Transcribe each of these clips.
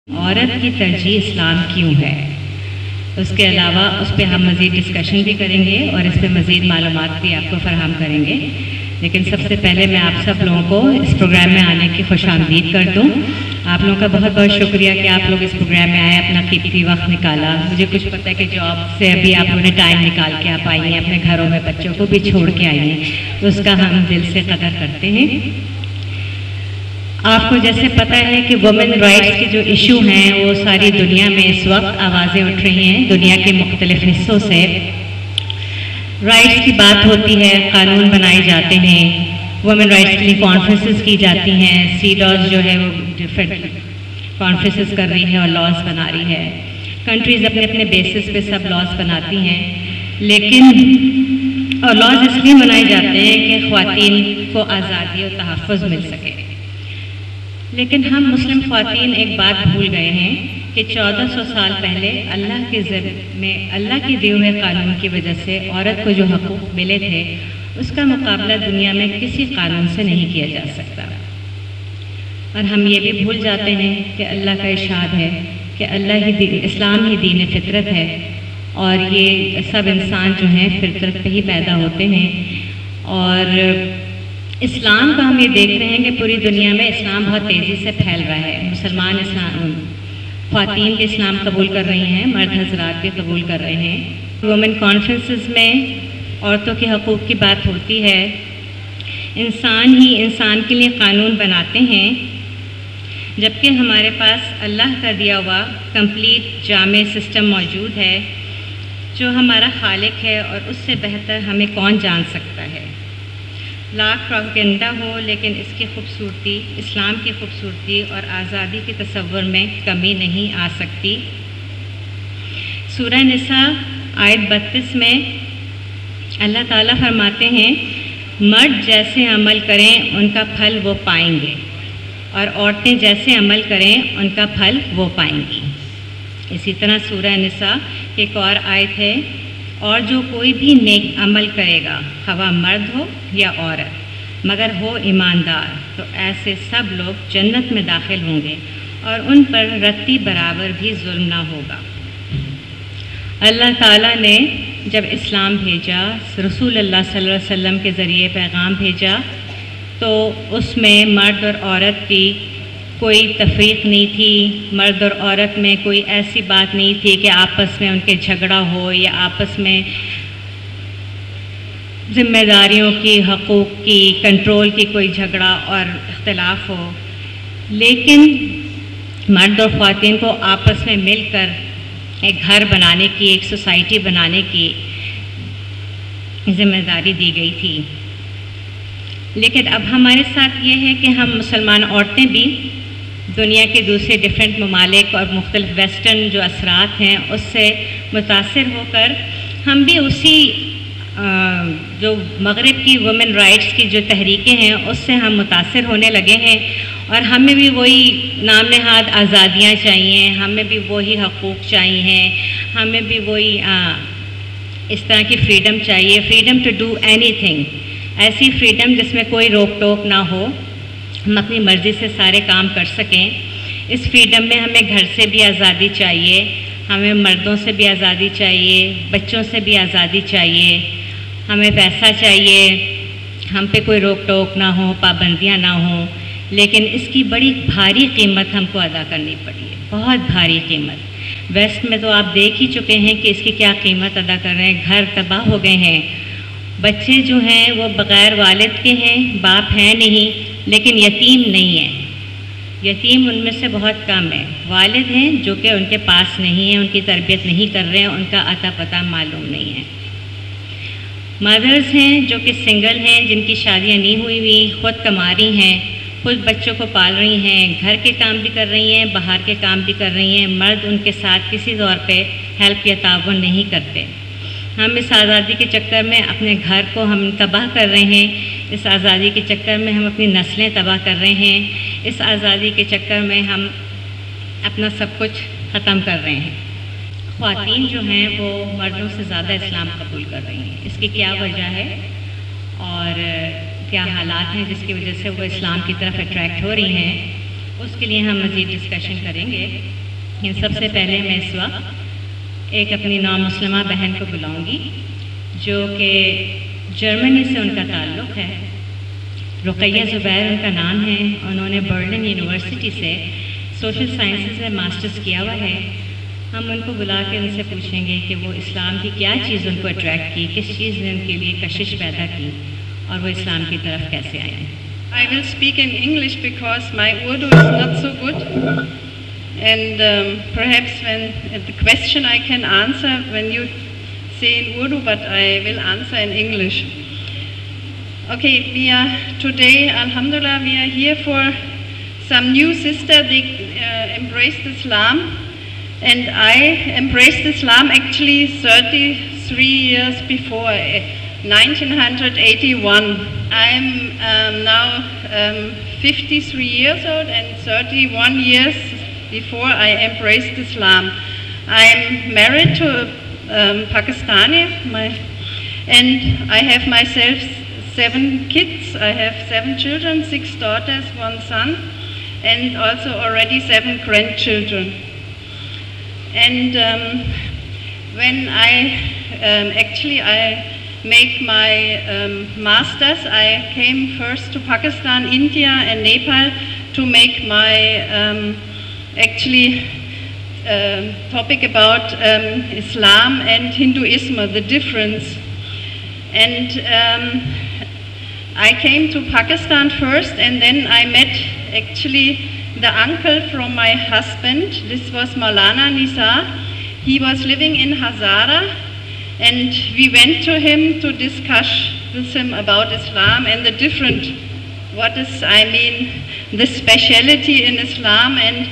عورت کی ترجیح اسلام کیوں ہے؟ اس کے علاوہ اس پہ ہم مزید ڈسکشن بھی کریں گے اور اس پہ مزید معلومات بھی آپ کو فراہم کریں گے. لیکن سب سے پہلے میں آپ سب لوگوں کو اس پروگرام میں آنے کی خوش آمدید کر دوں. آپ لوگوں کا بہت بہت شکریہ کہ آپ لوگ اس پروگرام میں آئے، اپنا قیمتی وقت نکالا. مجھے کچھ پتہ ہے کہ جاب سے ابھی آپ لوگوں نے ٹائم نکال کے آپ آئی ہیں، اپنے گھروں میں بچوں کو بھی چھوڑ کے آئی ہیں، تو اس کا ہم دل سے قدر کرتے ہیں. آپ کو جیسے پتہ ہے کہ وومن رائٹس کے جو ایشو ہیں وہ ساری دنیا میں اس وقت آوازیں اٹھ رہی ہیں. دنیا کے مختلف حصوں سے رائٹس کی بات ہوتی ہے، قانون بنائے جاتے ہیں، وومن رائٹس کے لیے کانفرنسز کی جاتی ہیں. CEDAW جو ہے وہ ڈفرینٹ کانفرنسز کر رہی ہے اور لاز بنا رہی ہے. کنٹریز اپنے اپنے بیسس پہ سب لاز بناتی ہیں، لیکن اور لاز اس لیے بنائے جاتے ہیں کہ خواتین کو آزادی اور تحفظ مل سکے. لیکن ہم مسلم خواتین ایک بات بھول گئے ہیں کہ 1400 سال پہلے اللہ کے دیے ہوئے قانون کی وجہ سے عورت کو جو حقوق ملے تھے اس کا مقابلہ دنیا میں کسی قانون سے نہیں کیا جا سکتا. اور ہم یہ بھی بھول جاتے ہیں کہ اللہ کا ارشاد ہے کہ اسلام ہی دین فطرت ہے، اور یہ سب انسان جو ہیں فطرت پہ ہی پیدا ہوتے ہیں. اور اسلام کا ہم یہ دیکھ رہے ہیں کہ پوری دنیا میں اسلام بہت تیزی سے پھیل رہا ہے. مسلمان اسلام خواتین بھی اسلام قبول کر رہی ہیں، مرد حضرات بھی قبول کر رہے ہیں. وومن کانفرنسز میں عورتوں کے حقوق کی بات ہوتی ہے. انسان ہی انسان کے لیے قانون بناتے ہیں، جبکہ ہمارے پاس اللہ کا دیا ہوا کمپلیٹ جامع سسٹم موجود ہے جو ہمارا خالق ہے، اور اس سے بہتر ہمیں کون جان سکتا ہے. لاکھ پروپیگنڈا ہو لیکن اس کی خوبصورتی، اسلام کی خوبصورتی اور آزادی کے تصور میں کمی نہیں آ سکتی. سورہ نساء آیت 32 میں اللہ تعالیٰ فرماتے ہیں، مرد جیسے عمل کریں ان کا پھل وہ پائیں گے، اور عورتیں جیسے عمل کریں ان کا پھل وہ پائیں گی. اسی طرح سورہ نساء کی ایک اور آیت ہے، اور جو کوئی بھی نیک عمل کرے گا خواہ مرد ہو یا عورت مگر ہو ایماندار، تو ایسے سب لوگ جنت میں داخل ہوں گے اور ان پر رتی برابر بھی ظلم نہ ہوگا. اللہ تعالیٰ نے جب اسلام بھیجا، رسول اللہ صلی اللہ علیہ وسلم کے ذریعے پیغام بھیجا، تو اس میں مرد اور عورت کی کوئی تفریق نہیں تھی. مرد اور عورت میں کوئی ایسی بات نہیں تھی کہ آپس میں ان کے جھگڑا ہو یا آپس میں ذمہ داریوں کی، حقوق کی، کنٹرول کی کوئی جھگڑا اور اختلاف ہو. لیکن مرد اور خواتین کو آپس میں مل کر ایک گھر بنانے کی، ایک سوسائٹی بنانے کی ذمہ داری دی گئی تھی. لیکن اب ہمارے ساتھ یہ ہے کہ ہم مسلمان عورتیں بھی دنیا کے دوسرے ڈفرینٹ ممالک اور مختلف ویسٹرن جو اثرات ہیں اس سے متاثر ہو کر ہم بھی اسی جو مغرب کی وومن رائٹس کی جو تحریکیں ہیں اس سے ہم متاثر ہونے لگے ہیں، اور ہمیں بھی وہی نام نہاد آزادیاں چاہیے، ہمیں بھی وہی حقوق چاہیے، ہمیں بھی وہی اس طرح کی فریڈم چاہیے. فریڈم ٹو ڈو اینی تھنگ، ایسی فریڈم جس میں کوئی روک ٹوک نہ ہو، ہم اپنی مرضی سے سارے کام کر سکیں. اس فریڈم میں ہمیں گھر سے بھی آزادی چاہیے، ہمیں مردوں سے بھی آزادی چاہیے، بچوں سے بھی آزادی چاہیے، ہمیں پیسہ چاہیے، ہم پہ کوئی روک ٹوک نہ ہو، پابندیاں نہ ہوں. لیکن اس کی بڑی بھاری قیمت ہم کو ادا کرنی پڑی ہے، بہت بھاری قیمت. ویسٹ میں تو آپ دیکھ ہی چکے ہیں کہ اس کی کیا قیمت ادا کر رہے ہیں. گھر تباہ ہو گئے ہیں، بچے جو ہیں وہ بغیر والد کے ہیں، باپ ہیں نہیں لیکن یتیم نہیں ہیں. یتیم ان میں سے بہت کم ہے. والد ہیں جو کہ ان کے پاس نہیں ہیں، ان کی تربیت نہیں کر رہے ہیں، ان کا اتا پتہ معلوم نہیں ہے. مدرز ہیں جو کہ سنگل ہیں، جن کی شادیاں نہیں ہوئی، خود کما رہی ہیں، خود بچوں کو پال رہی ہیں، گھر کے کام بھی کر رہی ہیں، باہر کے کام بھی کر رہی ہیں. مرد ان کے ساتھ کسی طور پہ ہیلپ یا تعاون نہیں کرتے. ہم اس آزادی کے چکر میں اپنے گھر کو ہم تباہ کر رہے ہیں، اس آزادی کے چکر میں ہم اپنی نسلیں تباہ کر رہے ہیں، اس آزادی کے چکر میں ہم اپنا سب کچھ ختم کر رہے ہیں. خواتین جو ہیں وہ مردوں سے زیادہ اسلام قبول کر رہی ہیں. اس کی کیا وجہ ہے اور کیا حالات ہیں جس کی وجہ سے وہ اسلام کی طرف اٹریکٹ ہو رہی ہیں؟ اس کے لیے ہم مزید ڈسکشن کریں گے. سب سے پہلے میں اس وقت ایک اپنی نامسلمہ بہن کو بلاؤں گی جو کہ جرمنی سے ان کا تعلق ہے. رقیہ زبیر ان کا نام ہے. انہوں نے برلن یونیورسٹی سے سوشل سائنسز میں ماسٹرز کیا ہوا ہے. ہم ان کو بلا کے ان سے پوچھیں گے کہ وہ اسلام کی کیا چیز ان کو اٹریکٹ کی, کس چیز نے ان کے لیے کشش پیدا کی اور وہ اسلام کی طرف کیسے آئے ہیں. I will speak in English because my Urdu is not so good, and perhaps when the question I can answer when you say in Urdu, but I will answer in English. Okay, we are today, Alhamdulillah, we are here for some new sister. They embraced Islam, and I embraced Islam actually 33 years before, 1981. I'm now 53 years old, and 31 years before I embraced Islam. I'm married to Pakistani, and I have myself 7 kids. I have 7 children, 6 daughters, 1 son, and also already 7 grandchildren. And when I make my masters, I came first to Pakistan, India and Nepal to make my topic about Islam and Hinduism, the difference. And I came to Pakistan first, and then I met actually the uncle from my husband. This was Maulana Nisar. He was living in Hazara, and we went to him to discuss with him about Islam and the different, the speciality in Islam. And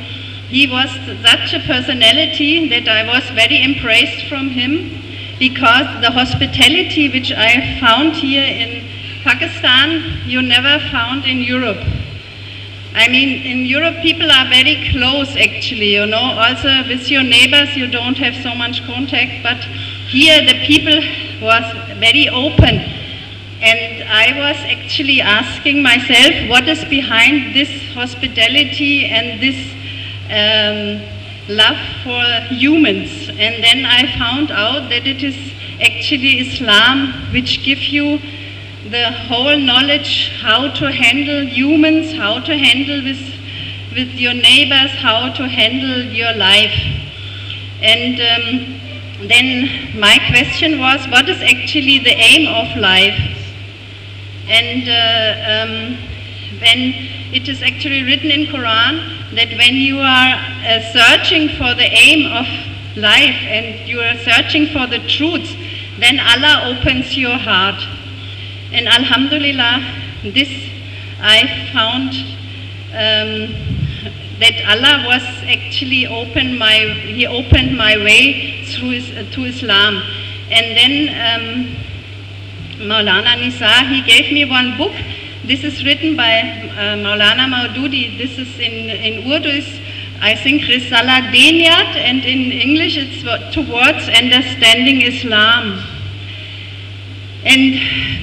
he was such a personality that I was very impressed from him, because the hospitality which I found here in Pakistan, you never found in Europe. I mean, in Europe, people are very close, actually, you know. Also, with your neighbors, you don't have so much contact. But here, the people was very open. And I was actually asking myself, what is behind this hospitality and this love for humans? And then I found out that it is actually Islam which gives you the whole knowledge how to handle humans, how to handle with your neighbors, how to handle your life. And then my question was, what is actually the aim of life? And when it is actually written in Quran that when you are searching for the aim of life and you are searching for the truth, then Allah opens your heart. And Alhamdulillah, this I found that Allah was actually He opened my way to Islam. And then Maulana Nisar, he gave me one book. This is written by Maulana Maududi. This is in Urdu, I think, Risala Diniyat, and in English it's Towards Understanding Islam. And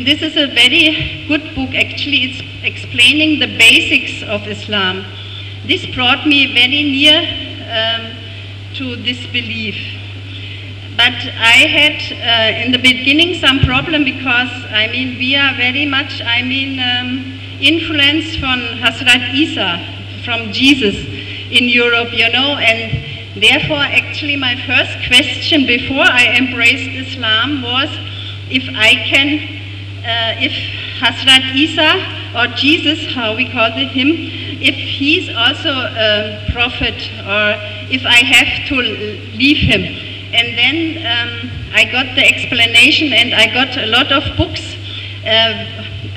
this is a very good book. Actually, it's explaining the basics of Islam. This brought me very near to this belief. But I had in the beginning some problem, because we are very much influenced from Hazrat Isa, from Jesus in Europe, you know. And therefore, actually, my first question before I embraced Islam was, if Hazrat Isa, or Jesus, how we call him, if he's also a prophet, or if I have to leave him. And then I got the explanation, and I got a lot of books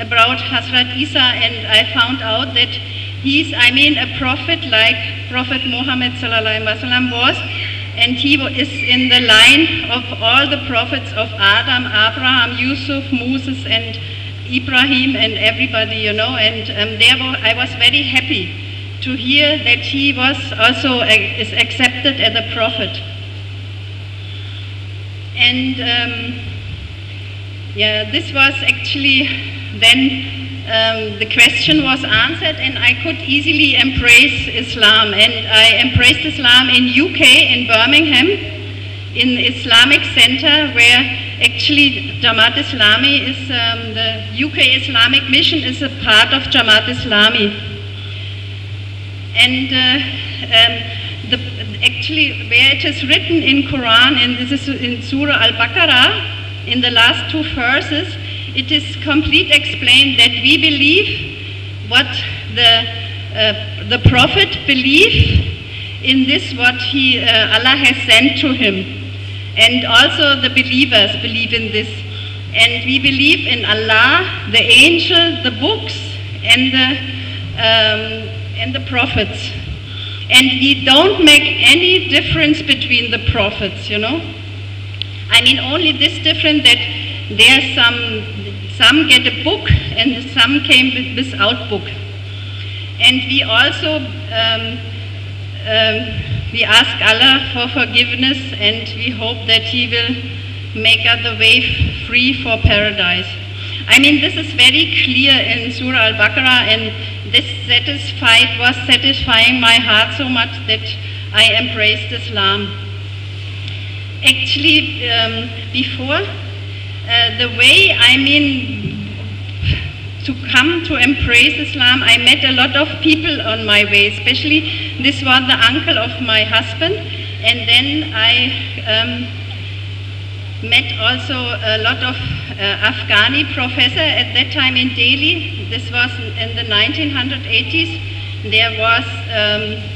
about Hazrat Isa, and I found out that he's, a prophet like Prophet Muhammad sallallahu alaihi wasallam was. And he is in the line of all the prophets of Adam, Abraham, Yusuf, Moses, and Ibrahim, and everybody, you know. And therefore I was very happy to hear that he was also is accepted as a prophet. And this was actually then the question was answered, and I could easily embrace Islam. And I embraced Islam in UK, in Birmingham, in Islamic Center, where actually Jamaat Islami is, the UK Islamic Mission is a part of Jamaat Islami. And actually where it is written in Quran, and this is in Surah Al-Baqarah, in the last 2 verses, it is complete explained that we believe what the Prophet believe in this, what Allah has sent to him. And also the believers believe in this. And we believe in Allah, the angel, the books, and the prophets. And we don't make any difference between the prophets, you know. I mean, only this difference that there are some get a book and some came without book. And we also we ask Allah for forgiveness, and we hope that He will make us the way free for paradise. I mean, this is very clear in Surah Al-Baqarah, and this was satisfying my heart so much that I embraced Islam. Actually, before, the way, I mean, to come to embrace Islam, I met a lot of people on my way, especially this was the uncle of my husband, and then I met also a lot of Afghani professor at that time in Delhi. This was in the 1980s. There was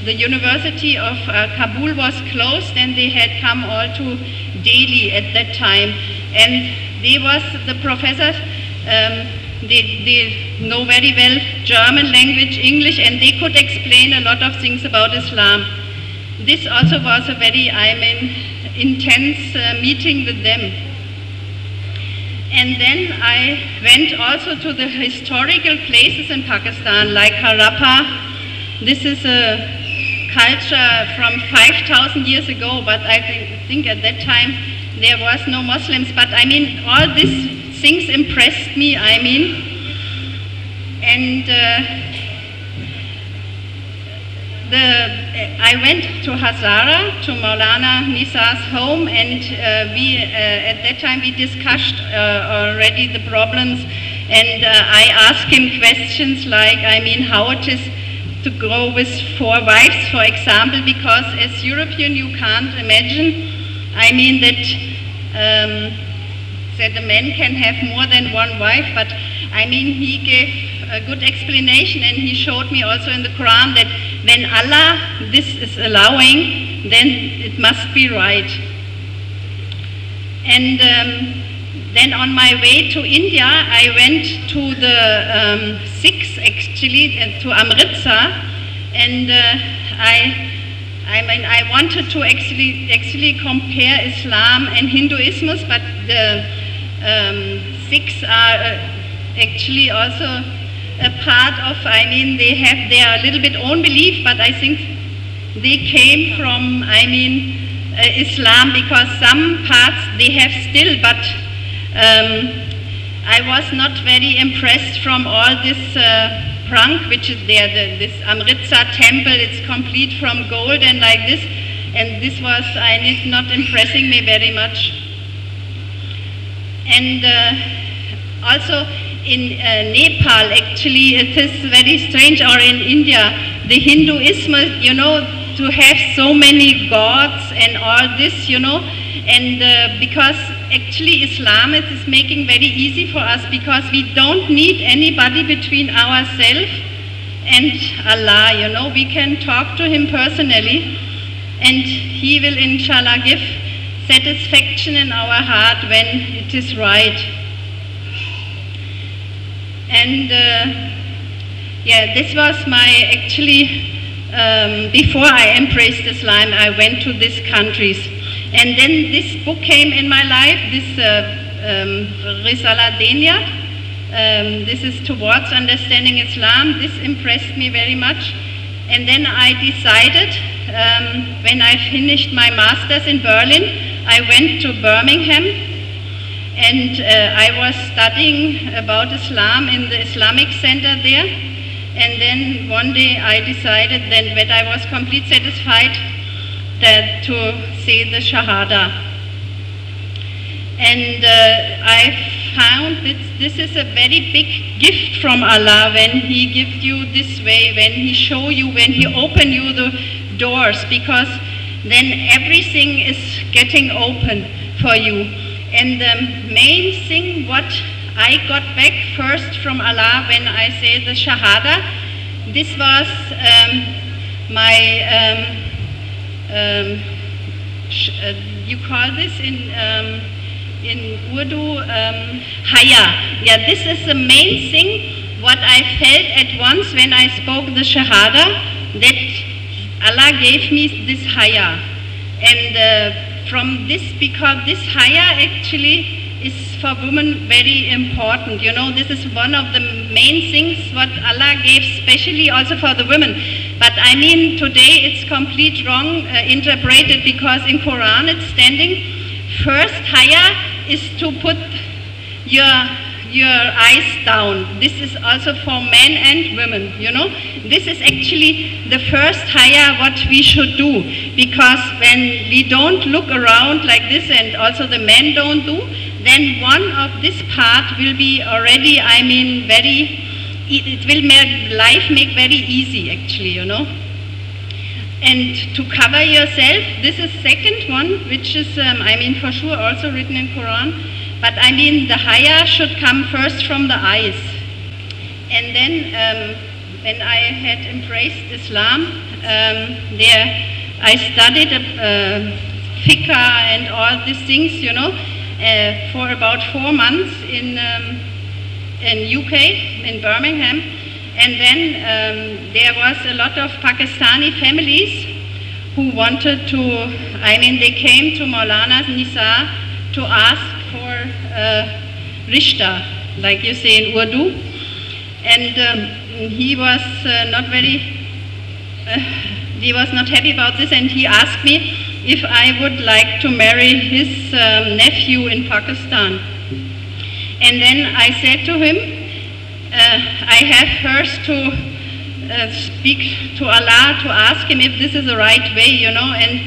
the University of Kabul was closed, and they had come all to Delhi at that time. And they was the professors, they know very well German language, English, and they could explain a lot of things about Islam. This also was a very, I mean, intense meeting with them. And then I went also to the historical places in Pakistan, like Harappa. This is a culture from 5,000 years ago, but I think at that time there was no Muslims. But I mean, all these things impressed me, I mean. And I went to Hazara, to Maulana Nisar's home, and we at that time we discussed already the problems, and I asked him questions like, I mean, how it is to go with 4 wives, for example, because as European you can't imagine, I mean, that a man can have more than 1 wife, but I mean, he gave a good explanation, and he showed me also in the Quran that when Allah this is allowing, then it must be right. And then on my way to India, I went to the Sikhs, actually, to Amritsar, and I wanted to actually compare Islam and Hinduism, but the Sikhs are actually also a part of, I mean, they have their little bit own belief, but I think they came from, I mean, Islam, because some parts they have still, but I was not very impressed from all this prunk which is there, this Amritsar temple, it's complete from gold and like this, and this was, not impressing me very much. And also in Nepal, actually, it is very strange, or in India, the Hinduism, you know, to have so many gods and all this, you know, and because actually Islam is making very easy for us, because we don't need anybody between ourselves and Allah, you know, we can talk to Him personally, and He will inshallah give satisfaction in our heart when it is right. And yeah, this was my, actually, before I embraced Islam, I went to these countries. And then this book came in my life, this Risala Denia, this is Towards Understanding Islam. This impressed me very much. And then I decided, when I finished my master's in Berlin, I went to Birmingham, And I was studying about Islam in the Islamic Center there. And then one day I decided then that I was completely satisfied that to say the Shahada. And I found that this is a very big gift from Allah when He gives you this way, when He show you, when He open you the doors, because then everything is getting open for you. And the main thing what I got back first from Allah when I say the Shahada, this was you call this in Urdu, Haya. Yeah, this is the main thing what I felt at once when I spoke the Shahada, that Allah gave me this Haya. And from this, because this Haya actually is for women very important. You know, this is one of the main things what Allah gave specially also for the women. But I mean, today it's complete wrong interpreted, because in Quran it's standing, first Haya is to put your eyes down. This is also for men and women, you know. This is actually the first Haya what we should do, because when we don't look around like this and also the men don't do, then one of this part will be already, I mean, it will make life very easy actually, you know. And to cover yourself, this is second one, which is, I mean, for sure also written in Quran. But I mean, the Haya should come first from the eyes. And then, when I had embraced Islam, there I studied fiqh and all these things, you know, for about 4 months in UK, in Birmingham. And then there was a lot of Pakistani families who wanted to, I mean, they came to Maulana Nisa to ask for rishta, like you say in Urdu. And he was not happy about this, and he asked me if I would like to marry his nephew in Pakistan. And then I said to him, I have first to speak to Allah to ask Him if this is the right way, you know, and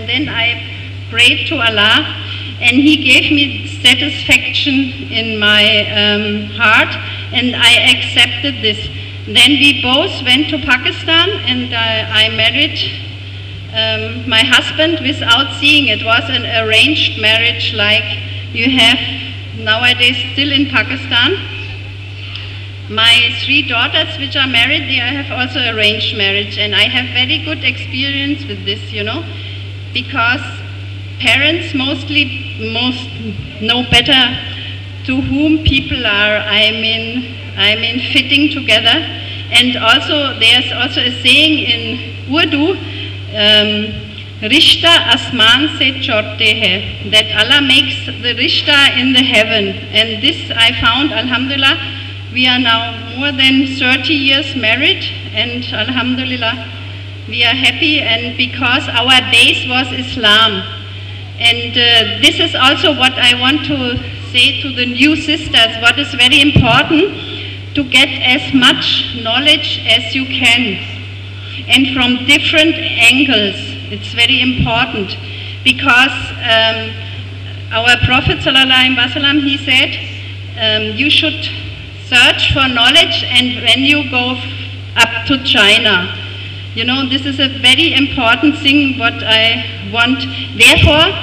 then I prayed to Allah, and He gave me satisfaction in my heart, and I accepted this. Then we both went to Pakistan, and I married my husband without seeing. It was an arranged marriage like you have nowadays still in Pakistan. My 3 daughters which are married, they have also arranged marriage, and I have very good experience with this, you know, because parents most know better to whom people are, I mean fitting together. And also there's also a saying in Urdu, Rishta asman se chote hai, that Allah makes the rishta in the heaven. And this I found, alhamdulillah, we are now more than 30 years married, and alhamdulillah, we are happy, and because our base was Islam. And this is also what I want to say to the new sisters, what is very important, to get as much knowledge as you can, and from different angles. It's very important, because our Prophet ﷺ, he said, you should search for knowledge, and when you go up to China, you know, this is a very important thing what I want. Therefore,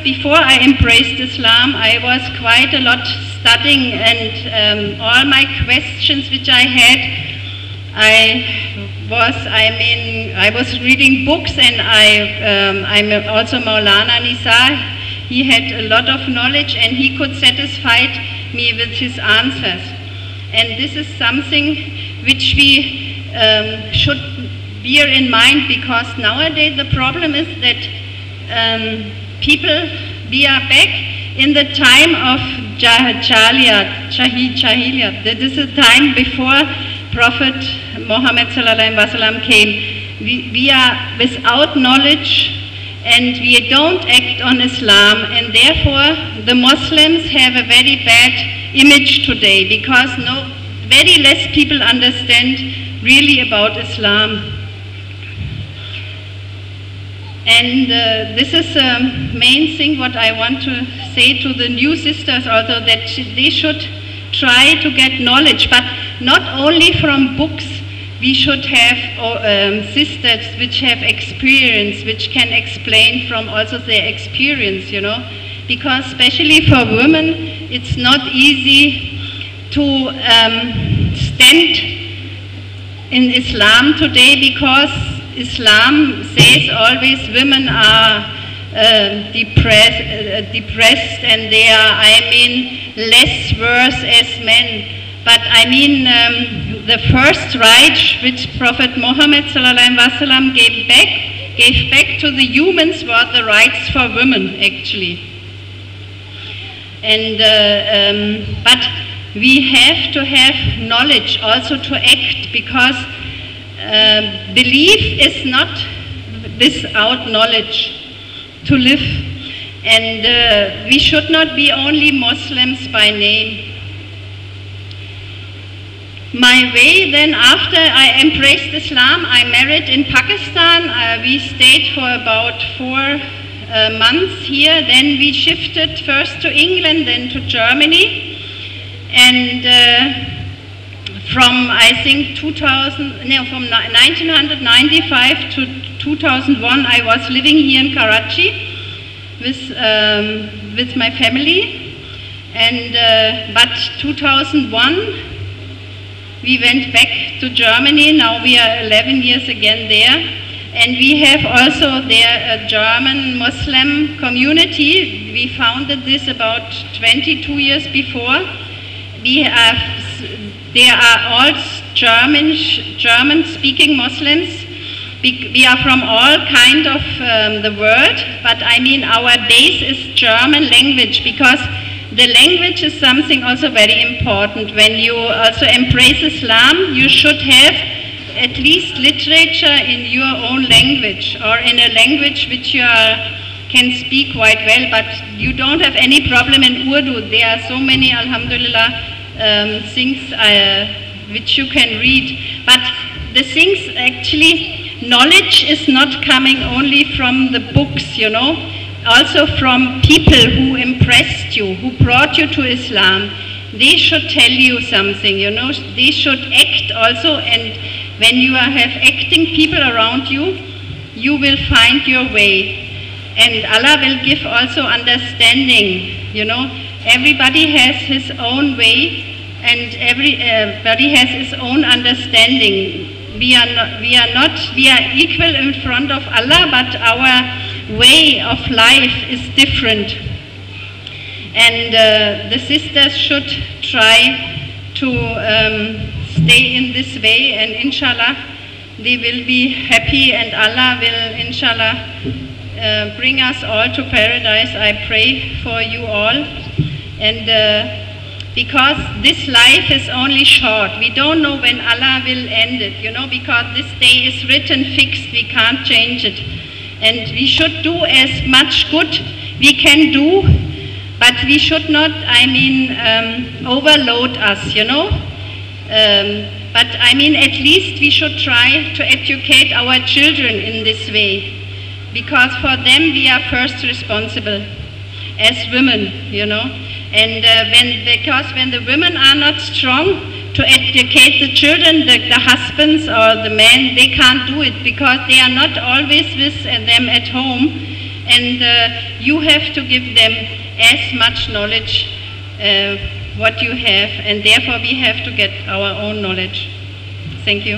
before I embraced Islam, I was quite a lot studying, and all my questions which I had, I was reading books, and I'm also Maulana Nisa. He had a lot of knowledge, and he could satisfy me with his answers. And this is something which we should bear in mind, because nowadays the problem is that we are back in the time of Jahiliyat. This is the time before Prophet Muhammad ﷺ came. We are without knowledge, and we don't act act on Islam, and therefore the Muslims have a very bad image today because very less people understand really about Islam. And this is the main thing what I want to say to the new sisters also, that they should try to get knowledge, but not only from books. We should have sisters which have experience, which can explain from also their experience, because especially for women, it's not easy to stand in Islam today, because Islam says always women are depressed and they are, less worse as men. But the first right which Prophet Muhammad ﷺ gave back to the humans were the rights for women, actually. And but we have to have knowledge also to act, because belief is not without knowledge to live. And we should not be only Muslims by name. My way then, after I embraced Islam, I married in Pakistan. We stayed for about 4 months here. Then we shifted first to England, then to Germany. And from 1995 to 2001, I was living here in Karachi with my family. And but 2001, we went back to Germany. Now we are 11 years again there. And we have also there a German Muslim community. We founded this about 22 years before. There are all German-speaking Muslims. We are from all kind of the world, but our base is German language, because the language is something also very important. When you also embrace Islam, you should have at least literature in your own language, or in a language which you can speak quite well, but you don't have any problem in Urdu. There are so many, alhamdulillah, things which you can read. But the things actually, knowledge is not coming only from the books, also from people who impressed you, who brought you to Islam. They should tell you something, they should act also, and when you have acting people around you, you will find your way. And Allah will give also understanding, Everybody has his own way, and everybody has his own understanding. We are equal in front of Allah, but our way of life is different. And the sisters should try to stay in this way, and inshallah they will be happy, and Allah will inshallah bring us all to paradise. I pray for you all. And because this life is only short, we don't know when Allah will end it, because this day is written, fixed, we can't change it. And we should do as much good we can do, but we should not, overload us, But at least we should try to educate our children in this way, because for them we are first responsible as women, And because when the women are not strong to educate the children, the husbands or the men, they can't do it, because they are not always with them at home. And you have to give them as much knowledge what you have, and therefore we have to get our own knowledge. Thank you.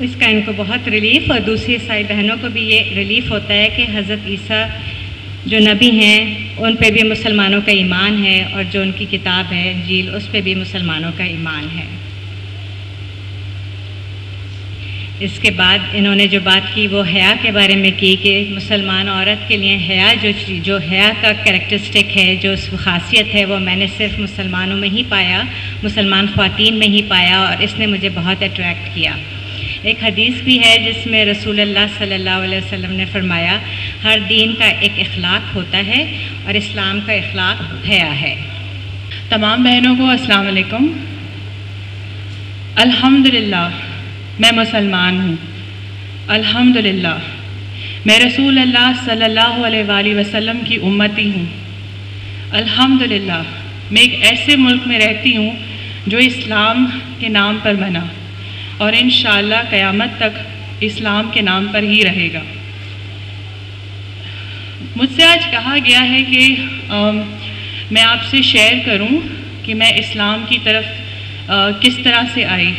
اس کا ان کو بہت relief, اور دوسری عیسائی بہنوں کو بھی یہ ریلیف ہوتا ہے کہ حضرت عیسیٰ جو نبی ہیں ان پہ بھی مسلمانوں کا ایمان ہے، اور جو ان کی کتاب ہے انجیل اس پہ بھی مسلمانوں کا ایمان ہے۔ اس کے بعد انہوں نے جو بات کی وہ حیا کے بارے میں کی کہ مسلمان عورت کے لیے حیا جو حیا کا کریکٹرسٹک ہے، جو خاصیت ہے، وہ میں نے صرف مسلمانوں میں ہی پایا، مسلمان خواتین میں ہی پایا، اور اس نے مجھے بہت اٹریکٹ کیا۔ ایک حدیث بھی ہے جس میں رسول اللہ صلی اللہ علیہ وسلم نے فرمایا ہر دین کا ایک اخلاق ہوتا ہے اور اسلام کا اخلاق حیا ہے۔ تمام بہنوں کو السلام علیکم۔ الحمدللہ میں مسلمان ہوں، الحمدللہ میں رسول اللہ صلی اللہ علیہ وآلہ وسلم کی امتی ہوں، الحمدللہ میں ایک ایسے ملک میں رہتی ہوں جو اسلام کے نام پر بنا اور انشاءاللہ قیامت تک اسلام کے نام پر ہی رہے گا۔ مجھ سے آج کہا گیا ہے کہ میں آپ سے شیئر کروں کہ میں اسلام کی طرف کس طرح سے آئی۔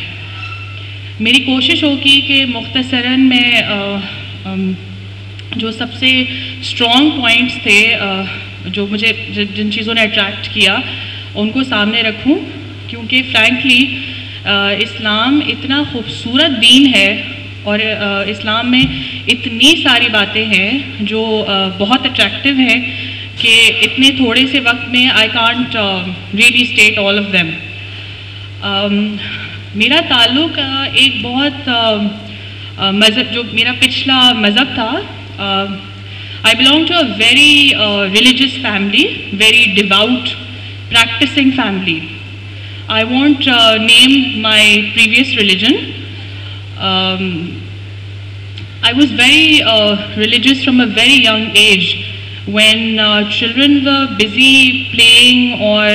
میری کوشش ہوگی کہ مختصراً میں جو سب سے اسٹرانگ پوائنٹس تھے جو مجھے جن چیزوں نے اٹریکٹ کیا ان کو سامنے رکھوں، کیونکہ فرینکلی اسلام اتنا خوبصورت دین ہے اور اسلام میں اتنی ساری باتیں ہیں جو بہت اٹریکٹیو ہیں کہ اتنے تھوڑے سے وقت میں I can't really state all of them. میرا تعلق ایک بہت مذہب، جو میرا پچھلا مذہب تھا، I belong to a very religious family, very devout practicing family. I won't name my previous religion. I was very religious from a very young age. When children were busy playing or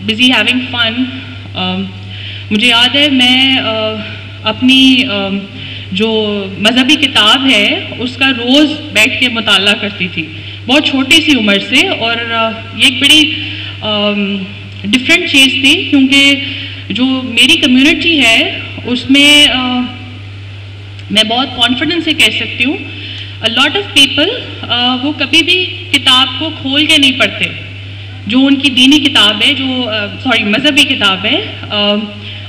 busy having fun, مجھے یاد ہے میں اپنی جو مذہبی کتاب ہے اس کا روز بیٹھ کے مطالعہ کرتی تھی، بہت چھوٹی سی عمر سے، اور یہ ایک بڑی ڈفرینٹ چیز تھی، کیونکہ جو میری کمیونٹی ہے اس میں میں بہت کانفیڈنس سے کہہ سکتی ہوں لاٹ آف پیپل وہ کبھی بھی کتاب کو کھول کے نہیں پڑھتے، جو ان کی دینی کتاب ہے، جو مذہبی کتاب ہے،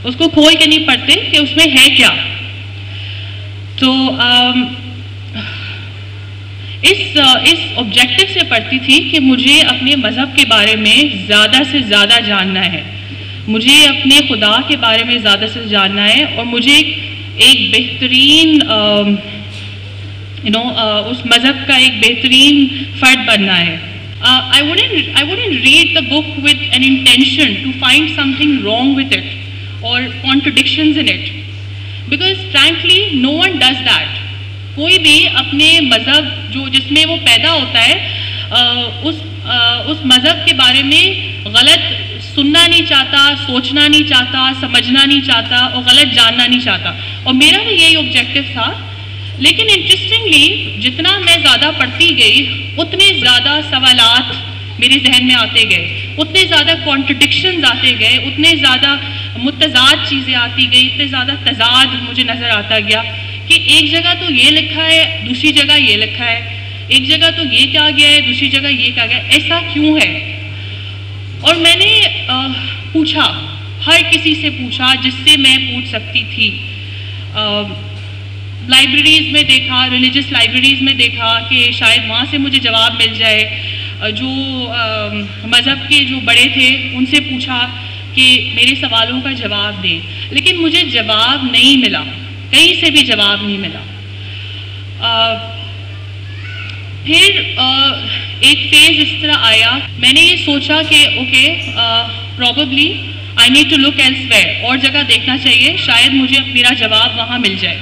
اس کو کھول کے نہیں پڑھتے کہ اس میں ہے کیا۔ تو اس آبجیکٹو سے پڑھتی تھی کہ مجھے اپنے مذہب کے بارے میں زیادہ سے زیادہ جاننا ہے، مجھے اپنے خدا کے بارے میں زیادہ سے جاننا ہے، اور مجھے ایک بہترین اس مذہب کا ایک بہترین فرد بننا ہے۔ I wouldn't read the book with an intention to find something wrong with it or contradictions in it, because frankly no one does that. کوئی بھی اپنے مذہب جس میں وہ پیدا ہوتا ہے اس مذہب کے بارے میں غلط سننا نہیں چاہتا، سوچنا نہیں چاہتا، سمجھنا نہیں چاہتا، اور غلط جاننا نہیں چاہتا، اور میرا بھی یہی آبجیکٹو تھا۔ لیکن انٹرسٹنگلی جتنا میں زیادہ پڑھتی گئی اتنے زیادہ سوالات میرے ذہن میں آتے گئے، اتنے زیادہ کانٹرڈکشنز آتے گئے، اتنے زیادہ متضاد چیزیں آتی گئی، اتنے زیادہ تضاد مجھے نظر آتا گیا کہ ایک جگہ تو یہ لکھا ہے، دوسری جگہ یہ لکھا ہے، ایک جگہ تو یہ کہا گیا ہے، دوسری جگہ یہ کہا گیا ہے، ایسا کیوں ہے؟ اور میں نے پوچھا، ہر کسی سے پوچھا جس سے میں پوچھ سکتی تھی، لائبریریز میں دیکھا، ریلیجس لائبریریز میں دیکھا کہ شاید وہاں سے مجھے جواب مل جائے، جو مذہب کے جو بڑے تھے ان سے پوچھا کہ میرے سوالوں کا جواب دیں، لیکن مجھے جواب نہیں ملا، کہیں سے بھی جواب نہیں ملا۔ پھر ایک فیز اس طرح آیا، میں نے یہ سوچا کہ okay probably I need to look elsewhere, اور جگہ دیکھنا چاہیے، شاید مجھے میرا جواب وہاں مل جائے۔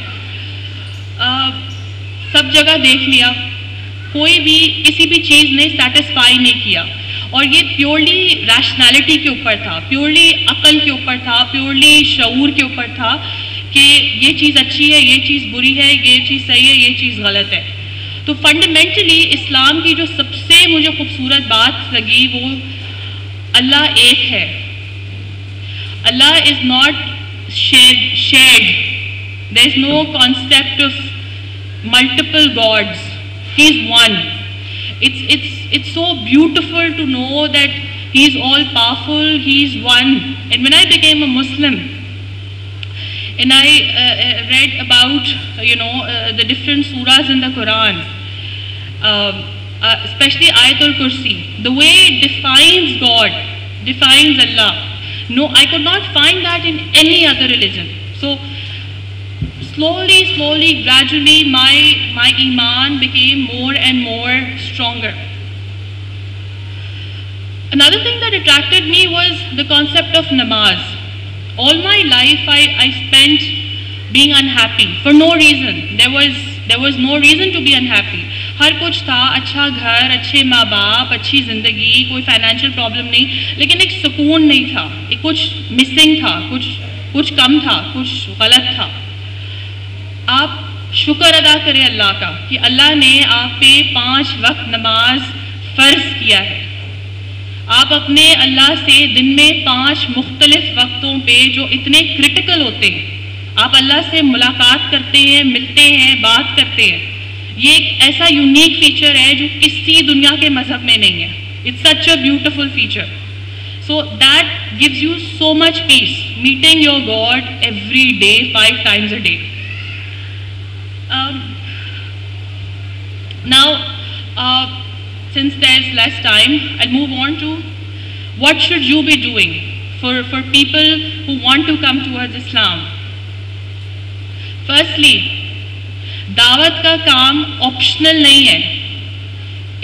سب جگہ دیکھ لیا، کوئی بھی کسی بھی چیز نے سیٹسفائی نہیں کیا، اور یہ پیورلی ریشنالٹی کے اوپر تھا، پیورلی عقل کے اوپر تھا، پیورلی شعور کے اوپر تھا کہ یہ چیز اچھی ہے، یہ چیز بری ہے، یہ چیز صحیح ہے، یہ چیز غلط ہے۔ تو فنڈامنٹلی اسلام کی جو سب سے مجھے خوبصورت بات لگی وہ اللہ ایک ہے۔ Allah is not shared. There's no concept of multiple gods. He's one. It's so beautiful to know that He's all powerful, He's one. And when I became a Muslim, and I read about the different surahs in the Quran, especially Ayatul Kursi, the way it defines God, defines Allah. No, I could not find that in any other religion. So slowly, gradually, my iman became more and more stronger. Another thing that attracted me was the concept of namaz. All my life I spent being unhappy for no reason. There was no reason to be unhappy. ہر کچھ تھا، اچھا گھر، اچھے ماں باپ، اچھی زندگی، کوئی فائنینشیل پرابلم نہیں، لیکن ایک سکون نہیں تھا، کچھ مسنگ تھا، کچھ کم تھا، کچھ غلط تھا. آپ شکر ادا کریں اللہ کا کہ اللہ نے آپ پہ 5 وقت نماز فرض کیا ہے. آپ اپنے اللہ سے دن میں 5 مختلف وقتوں پہ جو اتنے کرٹیکل ہوتے ہیں، آپ اللہ سے ملاقات کرتے ہیں، ملتے ہیں، بات کرتے ہیں. یہ ایک ایسا یونیک فیچر ہے جو کسی دنیا کے مذہب میں نہیں ہے. It's such a beautiful feature. So that gives you so much peace, meeting your god every day 5 times a day. Now, since there's less time, I'll move on to what should you be doing for people who want to come towards Islam. Firstly, دعوت کا کام optional نہیں ہے.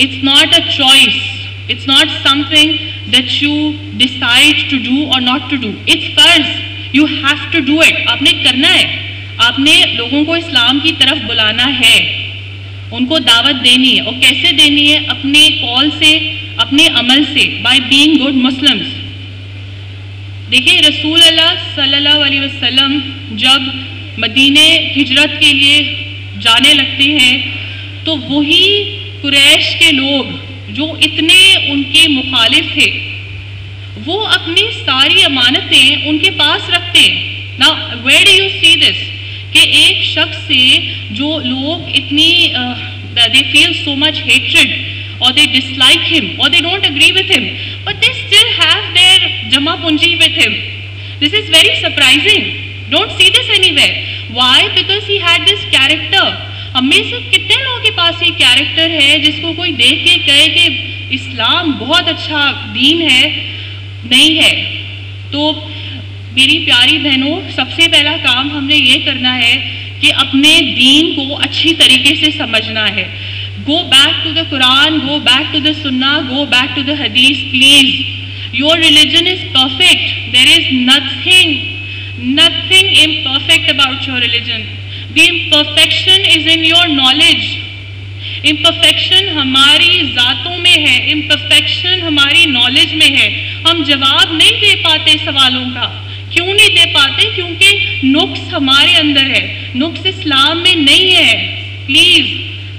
It's not a choice. It's not something that you decide to do or not to do. It's فرض. You have to do it. آپ نے کرنا ہے. آپ نے لوگوں کو اسلام کی طرف بلانا ہے، ان کو دعوت دینی ہے. اور کیسے دینی ہے؟ اپنے قول سے، اپنے عمل سے، بائی بینگ گڈ مسلمس. دیکھیں رسول اللہ صلی اللہ علیہ وسلم جب مدینے ہجرت کے لیے جانے لگتے ہیں تو وہی قریش کے لوگ جو اتنے ان کے مخالف تھے وہ اپنی ساری امانتیں ان کے پاس رکھتے ہیں. Now, where do you see this? کہ ایک شخص سے جو لوگ اتنی they feel so much hatred or they dislike him or they don't agree with him, but they still have their jama punji with him. This is very surprising. Don't see this anywhere. Why? Because he had this character. ہم میں سے کتنے لوگوں کے پاس یہ character ہے جس کو کوئی دیکھ کے کہے کہ اسلام بہت اچھا دین ہے؟ نہیں ہے. تو میری پیاری بہنوں، سب سے پہلا کام ہم نے یہ کرنا ہے کہ اپنے دین کو اچھی طریقے سے سمجھنا ہے. Go back to the Quran, go back to the Sunnah, go back to the hadith please. Your religion is perfect. There is nothing imperfect about your religion. The imperfection is in your knowledge. Imperfection ہماری ذاتوں میں ہے، imperfection ہماری knowledge میں ہے. ہم جواب نہیں دے پاتے سوالوں کا. کیوں نہیں دے پاتے؟ کیونکہ نقص ہمارے اندر ہے، نقص اسلام میں نہیں ہے. Please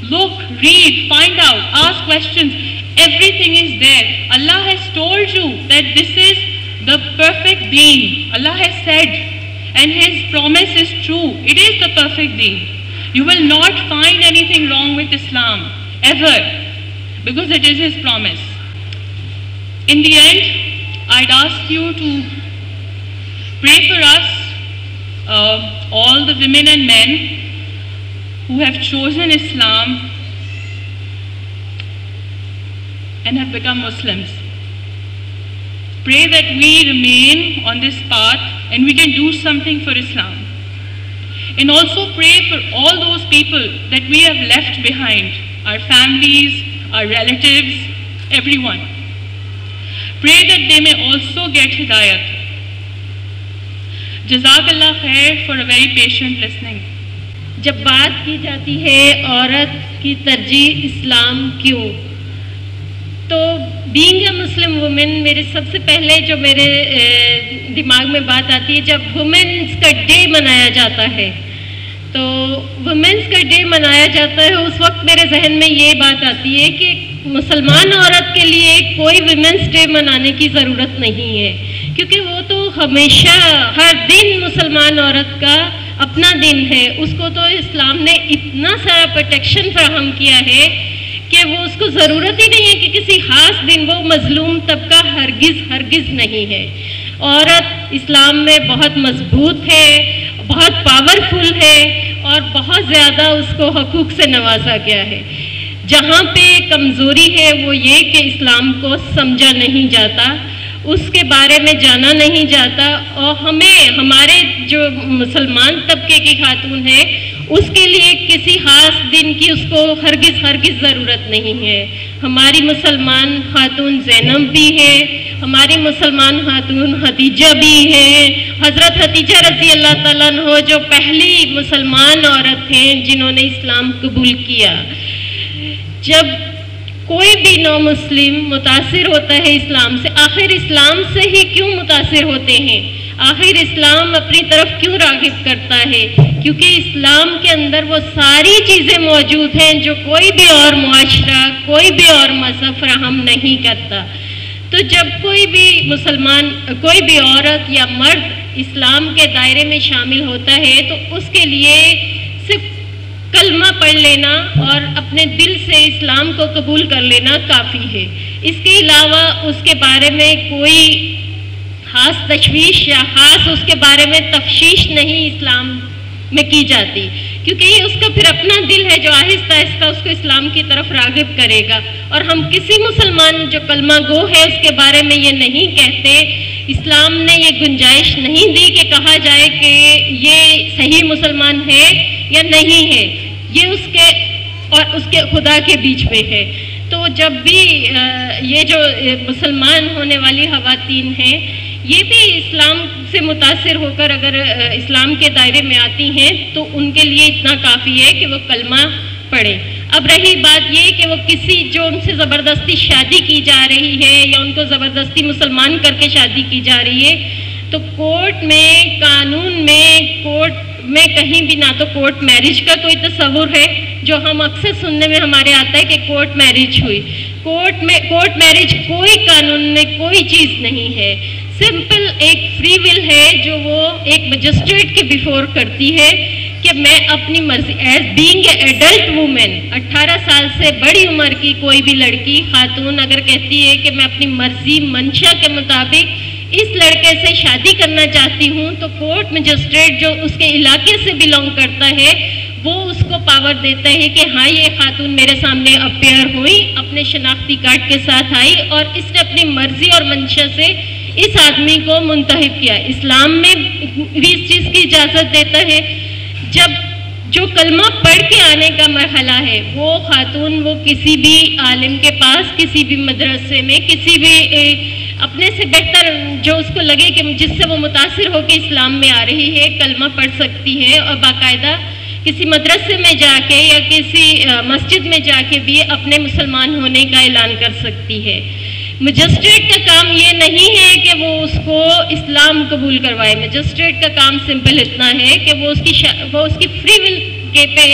look, read, find out, ask questions. Everything is there. Allah has told you that this is the perfect deen. Allah has said, and His promise is true. It is the perfect deen. You will not find anything wrong with Islam, ever, because it is His promise. In the end, I'd ask you to pray for us, all the women and men who have chosen Islam and have become Muslims. Pray that we remain on this path and we can do something for Islam. And also pray for all those people that we have left behind, our families, our relatives, everyone. Pray that they may also get hidayat. Jazakallah khair for a very patient listening. جب بات کی جاتی ہے عورت کی ترجیح اسلام کیوں، تو بینگ اے مسلم وومن میرے سب سے پہلے جو میرے دماغ میں بات آتی ہے، جب وومنس کا ڈے منایا جاتا ہے، تو وومنس کا ڈے منایا جاتا ہے اس وقت میرے ذہن میں یہ بات آتی ہے کہ مسلمان عورت کے لیے کوئی وومنس ڈے منانے کی ضرورت نہیں ہے، کیونکہ وہ تو ہمیشہ ہر دن مسلمان عورت کا اپنا دن ہے. اس کو تو اسلام نے اتنا سارا پروٹیکشن فراہم کیا ہے کہ وہ اس کو ضرورت ہی نہیں ہے کہ کسی خاص دن وہ مظلوم طبقہ ہرگز نہیں ہے. عورت اسلام میں بہت مضبوط ہے, بہت پاورفل ہے اور بہت زیادہ اس کو حقوق سے نوازا گیا ہے. جہاں پہ کمزوری ہے وہ یہ کہ اسلام کو سمجھا نہیں جاتا, اس کے بارے میں جانا نہیں جاتا, اور ہمارے جو مسلمان طبقے کی خاتون ہے اس کے لیے کسی خاص دن کی اس کو ہرگز ضرورت نہیں ہے. ہماری مسلمان خاتون زینب بھی ہے, ہماری مسلمان خاتون خدیجہ بھی ہے. حضرت خدیجہ رضی اللہ تعالیٰ عنہ جو پہلی مسلمان عورت ہیں جنہوں نے اسلام قبول کیا. جب کوئی بھی نو مسلم متاثر ہوتا ہے اسلام سے, آخر اسلام سے ہی کیوں متاثر ہوتے ہیں, آخر اسلام اپنی طرف کیوں راغب کرتا ہے؟ کیونکہ اسلام کے اندر وہ ساری چیزیں موجود ہیں جو کوئی بھی اور معاشرہ, کوئی بھی اور مذہب فراہم نہیں کرتا. تو جب کوئی بھی مسلمان, کوئی بھی عورت یا مرد اسلام کے دائرے میں شامل ہوتا ہے تو اس کے لیے صرف کلمہ پڑھ لینا اور اپنے دل سے اسلام کو قبول کر لینا کافی ہے. اس کے علاوہ اس کے بارے میں کوئی خاص تشویش یا خاص اس کے بارے میں تفشیش نہیں اسلام میں کی جاتی, کیونکہ یہ اس کا پھر اپنا دل ہے جو آہستہ آہستہ اس کو اسلام کی طرف راغب کرے گا. اور ہم کسی مسلمان جو کلمہ گو ہے اس کے بارے میں یہ نہیں کہتے, اسلام نے یہ گنجائش نہیں دی کہ کہا جائے کہ یہ صحیح مسلمان ہے یا نہیں ہے, یہ اس کے اور اس کے خدا کے بیچ میں ہے. تو جب بھی یہ جو مسلمان ہونے والی خواتین ہیں یہ بھی اسلام سے متاثر ہو کر اگر اسلام کے دائرے میں آتی ہیں تو ان کے لیے اتنا کافی ہے کہ وہ کلمہ پڑھیں. اب رہی بات یہ کہ وہ کسی جو ان سے زبردستی شادی کی جا رہی ہے یا ان کو زبردستی مسلمان کر کے شادی کی جا رہی ہے, تو کورٹ میں, قانون میں, کورٹ میں کہیں بھی نہ تو کورٹ میرج کا کوئی تصور ہے جو ہم اکثر سننے میں ہمارے آتا ہے کہ کورٹ میرج ہوئی. کورٹ میرج کوئی قانون میں کوئی چیز نہیں ہے, سمپل ایک فری ول ہے جو وہ ایک مجسٹریٹ کے بیفور کرتی ہے کہ میں اپنی مرضی, as being a adult woman, 18 سال سے بڑی عمر کی کوئی بھی لڑکی خاتون اگر کہتی ہے کہ میں اپنی مرضی منشا کے مطابق اس لڑکے سے شادی کرنا چاہتی ہوں, تو کورٹ مجسٹریٹ جو اس کے علاقے سے بلونگ کرتا ہے وہ اس کو پاور دیتا ہے کہ ہاں یہ خاتون میرے سامنے اپیئر ہوئی, اپنے شناختی کارڈ کے ساتھ آئی اور اس نے اپنی مرضی اور منشا سے اس آدمی کو منتخب کیا. اسلام میں بھی اس چیز کی اجازت دیتا ہے. جب جو کلمہ پڑھ کے آنے کا مرحلہ ہے وہ خاتون وہ کسی بھی عالم کے پاس, کسی بھی مدرسے میں, کسی بھی اپنے سے بہتر جو اس کو لگے کہ جس سے وہ متاثر ہو کے اسلام میں آ رہی ہے کلمہ پڑھ سکتی ہے, اور باقاعدہ کسی مدرسے میں جا کے یا کسی مسجد میں جا کے بھی اپنے مسلمان ہونے کا اعلان کر سکتی ہے. مجسٹریٹ کا کام یہ نہیں ہے کہ وہ اس کو اسلام قبول کروائے. مجسٹریٹ کا کام سمپل اتنا ہے کہ وہ اس کی فری ول کے پہ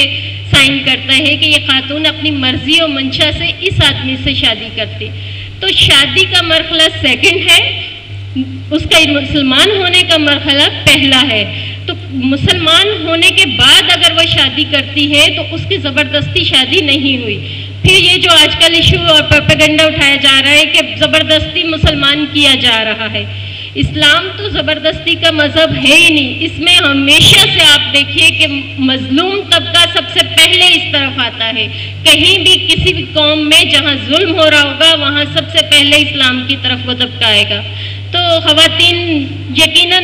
سائن کرتا ہے کہ یہ خاتون اپنی مرضی اور منشا سے اس آدمی سے شادی کرتی. تو شادی کا مرحلہ سیکنڈ ہے, اس کا مسلمان ہونے کا مرحلہ پہلا ہے. تو مسلمان ہونے کے بعد اگر وہ شادی کرتی ہے تو اس کی زبردستی شادی نہیں ہوئی. پھر یہ جو آج کل ایشو اور پروپیگنڈا اٹھایا جا رہا ہے کہ زبردستی مسلمان کیا جا رہا ہے, اسلام تو زبردستی کا مذہب ہے ہی نہیں. اس میں ہمیشہ سے آپ دیکھیے کہ مظلوم طبقہ سب سے پہلے اس طرف آتا ہے. کہیں بھی کسی بھی قوم میں جہاں ظلم ہو رہا ہوگا وہاں سب سے پہلے اسلام کی طرف وہ طبقہ آئے گا. تو خواتین یقیناً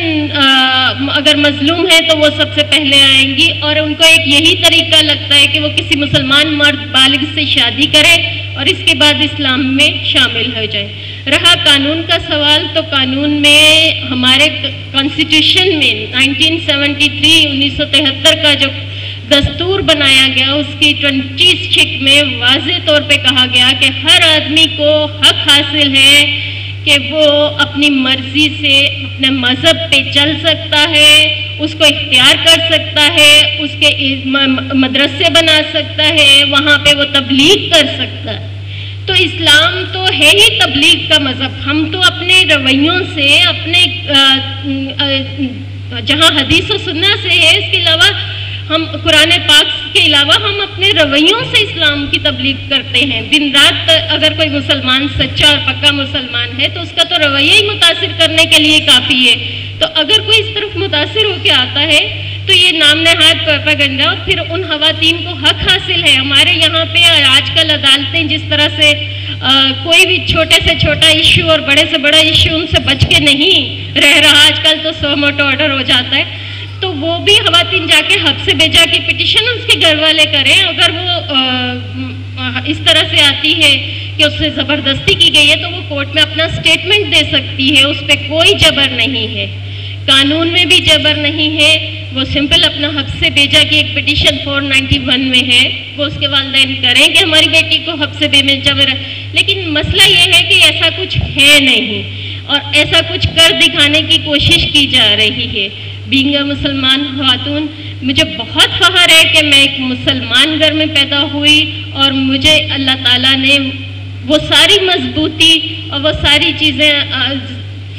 اگر مظلوم ہیں تو وہ سب سے پہلے آئیں گی, اور ان کو ایک یہی طریقہ لگتا ہے کہ وہ کسی مسلمان مرد بالغ سے شادی کرے اور اس کے بعد اسلام میں شامل ہو جائے. رہا قانون کا سوال, تو قانون میں ہمارے کانسٹیٹیوشن میں 1973 کا جو دستور بنایا گیا اس کی 26 میں واضح طور پہ کہا گیا کہ ہر آدمی کو حق حاصل ہے کہ وہ اپنی مرضی سے اپنے مذہب پہ چل سکتا ہے, اس کو اختیار کر سکتا ہے, اس کے مدرسے بنا سکتا ہے, وہاں پہ وہ تبلیغ کر سکتا ہے. تو اسلام تو ہے ہی تبلیغ کا مذہب. ہم تو اپنے رویوں سے، اپنے جہاں حدیث و سنت سے ہے، اس کے علاوہ ہم قرآن پاک کے علاوہ ہم اپنے رویوں سے اسلام کی تبلیغ کرتے ہیں. دن رات اگر کوئی مسلمان سچا اور پکا مسلمان ہے تو اس کا تو رویہ ہی متاثر کرنے کے لیے کافی ہے. تو اگر کوئی اس طرف متاثر ہو کے آتا ہے تو یہ نام نہاد پروپیگنڈا. اور پھر ان خواتین کو حق حاصل ہے. ہمارے یہاں پہ آج کل عدالتیں جس طرح سے کوئی بھی چھوٹے سے چھوٹا ایشو اور بڑے سے بڑا ایشو ان سے بچ کے نہیں رہ رہا. آج کل تو سو موٹو آرڈر ہو جاتا ہے. تو وہ بھی خواتین جا کے حق سے بھیجا کی پٹیشن اس کے گھر والے کریں. اگر وہ اس طرح سے آتی ہے کہ اس سے زبردستی کی گئی ہے تو وہ کورٹ میں اپنا سٹیٹمنٹ دے سکتی ہے. اس پہ کوئی جبر نہیں ہے. قانون میں بھی جبر نہیں ہے. وہ سمپل اپنا حق سے بھیجا کی ایک پٹیشن 491 میں ہے. وہ اس کے والدین کریں کہ ہماری بیٹی کو حق سے بے جبر. لیکن مسئلہ یہ ہے کہ ایسا کچھ ہے نہیں اور ایسا کچھ کر دکھانے کی کوشش کی جا رہی ہے. بینگ اے مسلمان خاتون، مجھے بہت فخر ہے کہ میں ایک مسلمان گھر میں پیدا ہوئی اور مجھے اللہ تعالیٰ نے وہ ساری مضبوطی اور وہ ساری چیزیں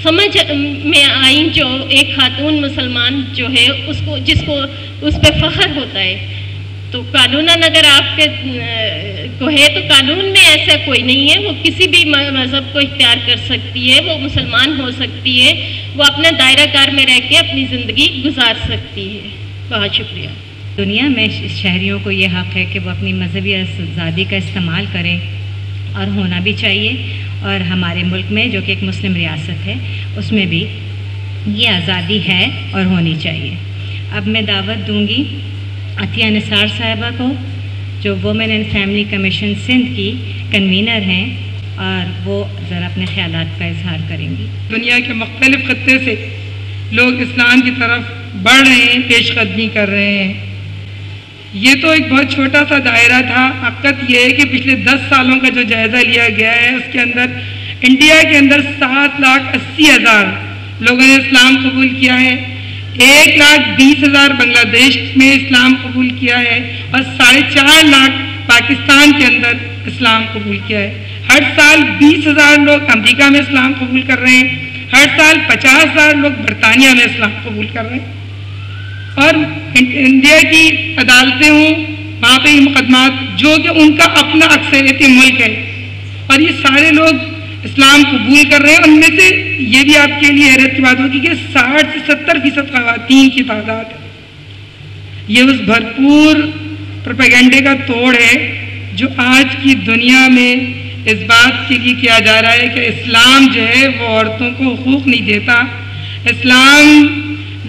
سمجھ میں آئیں جو ایک خاتون مسلمان جو ہے جس کو اس پہ فخر ہوتا ہے. تو قانوناً اگر آپ کے کو ہے تو قانون میں ایسا کوئی نہیں ہے. وہ کسی بھی مذہب کو اختیار کر سکتی ہے، وہ مسلمان ہو سکتی ہے، وہ اپنا دائرہ کار میں رہ کے اپنی زندگی گزار سکتی ہے. بہت شکریہ. دنیا میں شہریوں کو یہ حق ہے کہ وہ اپنی مذہبی آزادی کا استعمال کریں اور ہونا بھی چاہیے. اور ہمارے ملک میں جو کہ ایک مسلم ریاست ہے اس میں بھی یہ آزادی ہے اور ہونی چاہیے. اب میں دعوت دوں گی عطیہ نثار صاحبہ کو جو woman and family commission Sindh کی کنوینر ہیں اور وہ ذرا اپنے خیالات کا اظہار کریں گی. دنیا کے مختلف خطے سے لوگ اسلام کی طرف بڑھ رہے ہیں، پیش قدمی کر رہے ہیں. یہ تو ایک بہت چھوٹا سا دائرہ تھا. حقیقت یہ ہے کہ پچھلے 10 سالوں کا جو جائزہ لیا گیا ہے اس کے اندر انڈیا کے اندر 7,80,000 لوگوں نے اسلام قبول کیا ہے. 1,20,000 بنگلہ دیش میں اسلام قبول کیا ہے اور 4.5 لاکھ پاکستان کے اندر اسلام قبول کیا ہے. ہر سال 20,000 لوگ امریکہ میں اسلام قبول کر رہے ہیں. ہر سال 50,000 لوگ برطانیہ میں اسلام قبول کر رہے ہیں. اور انڈیا کی عدالتیں ہوں وہاں پہ یہ مقدمات جو کہ ان کا اپنا اکثریتی ملک ہے اور یہ سارے لوگ اسلام قبول کر رہے ہیں. ان میں سے یہ بھی آپ کے لیے حیرت کی بات ہوگی کہ 60 سے 70% خواتین کی تعداد ہے. یہ اس بھرپور پروپیگنڈے کا توڑ ہے جو آج کی دنیا میں اس بات کے لیے کیا جا رہا ہے کہ اسلام جو ہے وہ عورتوں کو حقوق نہیں دیتا. اسلام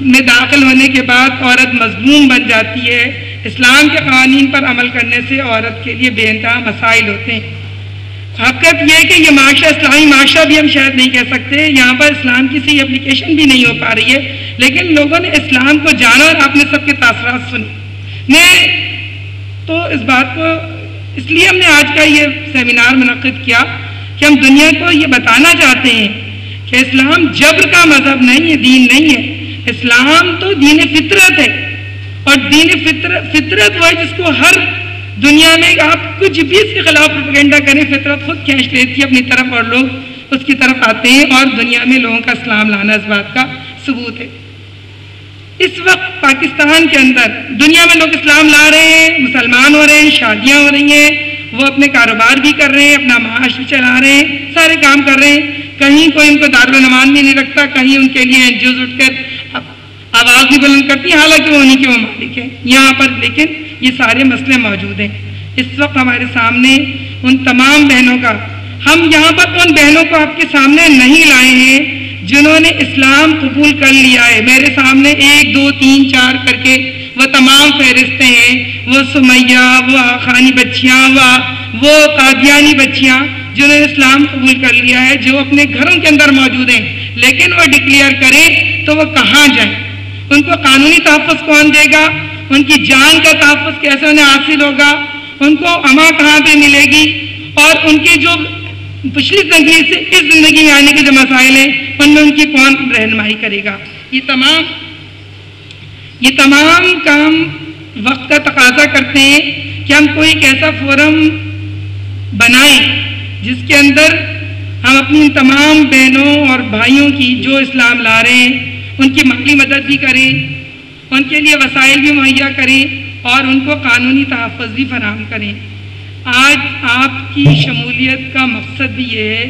میں داخل ہونے کے بعد عورت مظلوم بن جاتی ہے. اسلام کے قوانین پر عمل کرنے سے عورت کے لیے بے انتہا مسائل ہوتے ہیں. حقیقت یہ ہے کہ یہ معاشرہ اسلامی معاشرہ بھی ہم شاید نہیں کہہ سکتے. یہاں پر اسلام کی صحیح اپلیکیشن بھی نہیں ہو پا رہی ہے. لیکن لوگوں نے اسلام کو جانا اور آپ نے سب کے تاثرات سنے. میں تو اس بات کو اس لیے ہم نے آج کا یہ سیمینار منعقد کیا کہ ہم دنیا کو یہ بتانا چاہتے ہیں کہ اسلام جبر کا مذہب نہیں ہے، دین نہیں ہے. اسلام تو دین فطرت ہے اور دین فطرت وہ ہے جس کو ہر دنیا میں آپ کچھ بھی اس کے خلاف پروپیگنڈا کریں فطرت خود کھینچ لیتی ہے اپنی طرف اور لوگ اس کی طرف آتے ہیں اور دنیا میں لوگوں کا اسلام لانا اس بات کا ثبوت ہے. اس وقت پاکستان کے اندر دنیا میں لوگ اسلام لا رہے ہیں، مسلمان ہو رہے ہیں، شادیاں ہو رہی ہیں، وہ اپنے کاروبار بھی کر رہے ہیں، اپنا معاش بھی چلا رہے ہیں، سارے کام کر رہے ہیں. کہیں کوئی ان کو دارالعلومان بھی نہیں رکھتا، کہیں ان کے لیے NGOs اٹھ کر آواز بھی بلند کرتی ہیں، حالانکہ وہ انہیں کے ممالک ہیں. یہاں پر لیکن یہ سارے مسئلے موجود ہیں. اس وقت ہمارے سامنے ان تمام بہنوں کا، ہم یہاں پر ان بہنوں کو آپ کے سامنے نہیں لائے ہیں جنہوں نے اسلام قبول کر لیا ہے. میرے سامنے 1 2 3 4 کر کے وہ تمام فہرستیں ہیں. وہ سمیہ، وہ خانی بچیاں، وہ قادیانی بچیاں جنہوں نے اسلام قبول کر لیا ہے، جو اپنے گھروں کے اندر موجود ہیں. لیکن وہ ڈکلیئر کریں تو وہ کہاں جائیں؟ ان کو قانونی تحفظ کون دے گا؟ ان کی جان کا تحفظ کیسے انہیں حاصل ہوگا؟ ان کو اما کہاں پہ ملے گی؟ اور ان کے جو پچھلی زندگی سے اس زندگی میں آنے کے جو مسائل ہیں ان میں ان کی کون رہنمائی کرے گا؟ یہ تمام کام وقت کا تقاضا کرتے ہیں کہ ہم کوئی ایک ایسا فورم بنائیں جس کے اندر ہم اپنی تمام بہنوں اور بھائیوں کی جو اسلام لا رہے ہیں ان کی مالی مدد بھی کریں، ان کے لیے وسائل بھی مہیا کریں اور ان کو قانونی تحفظ بھی فراہم کریں۔ آج آپ کی شمولیت کا مقصد بھی یہ ہے،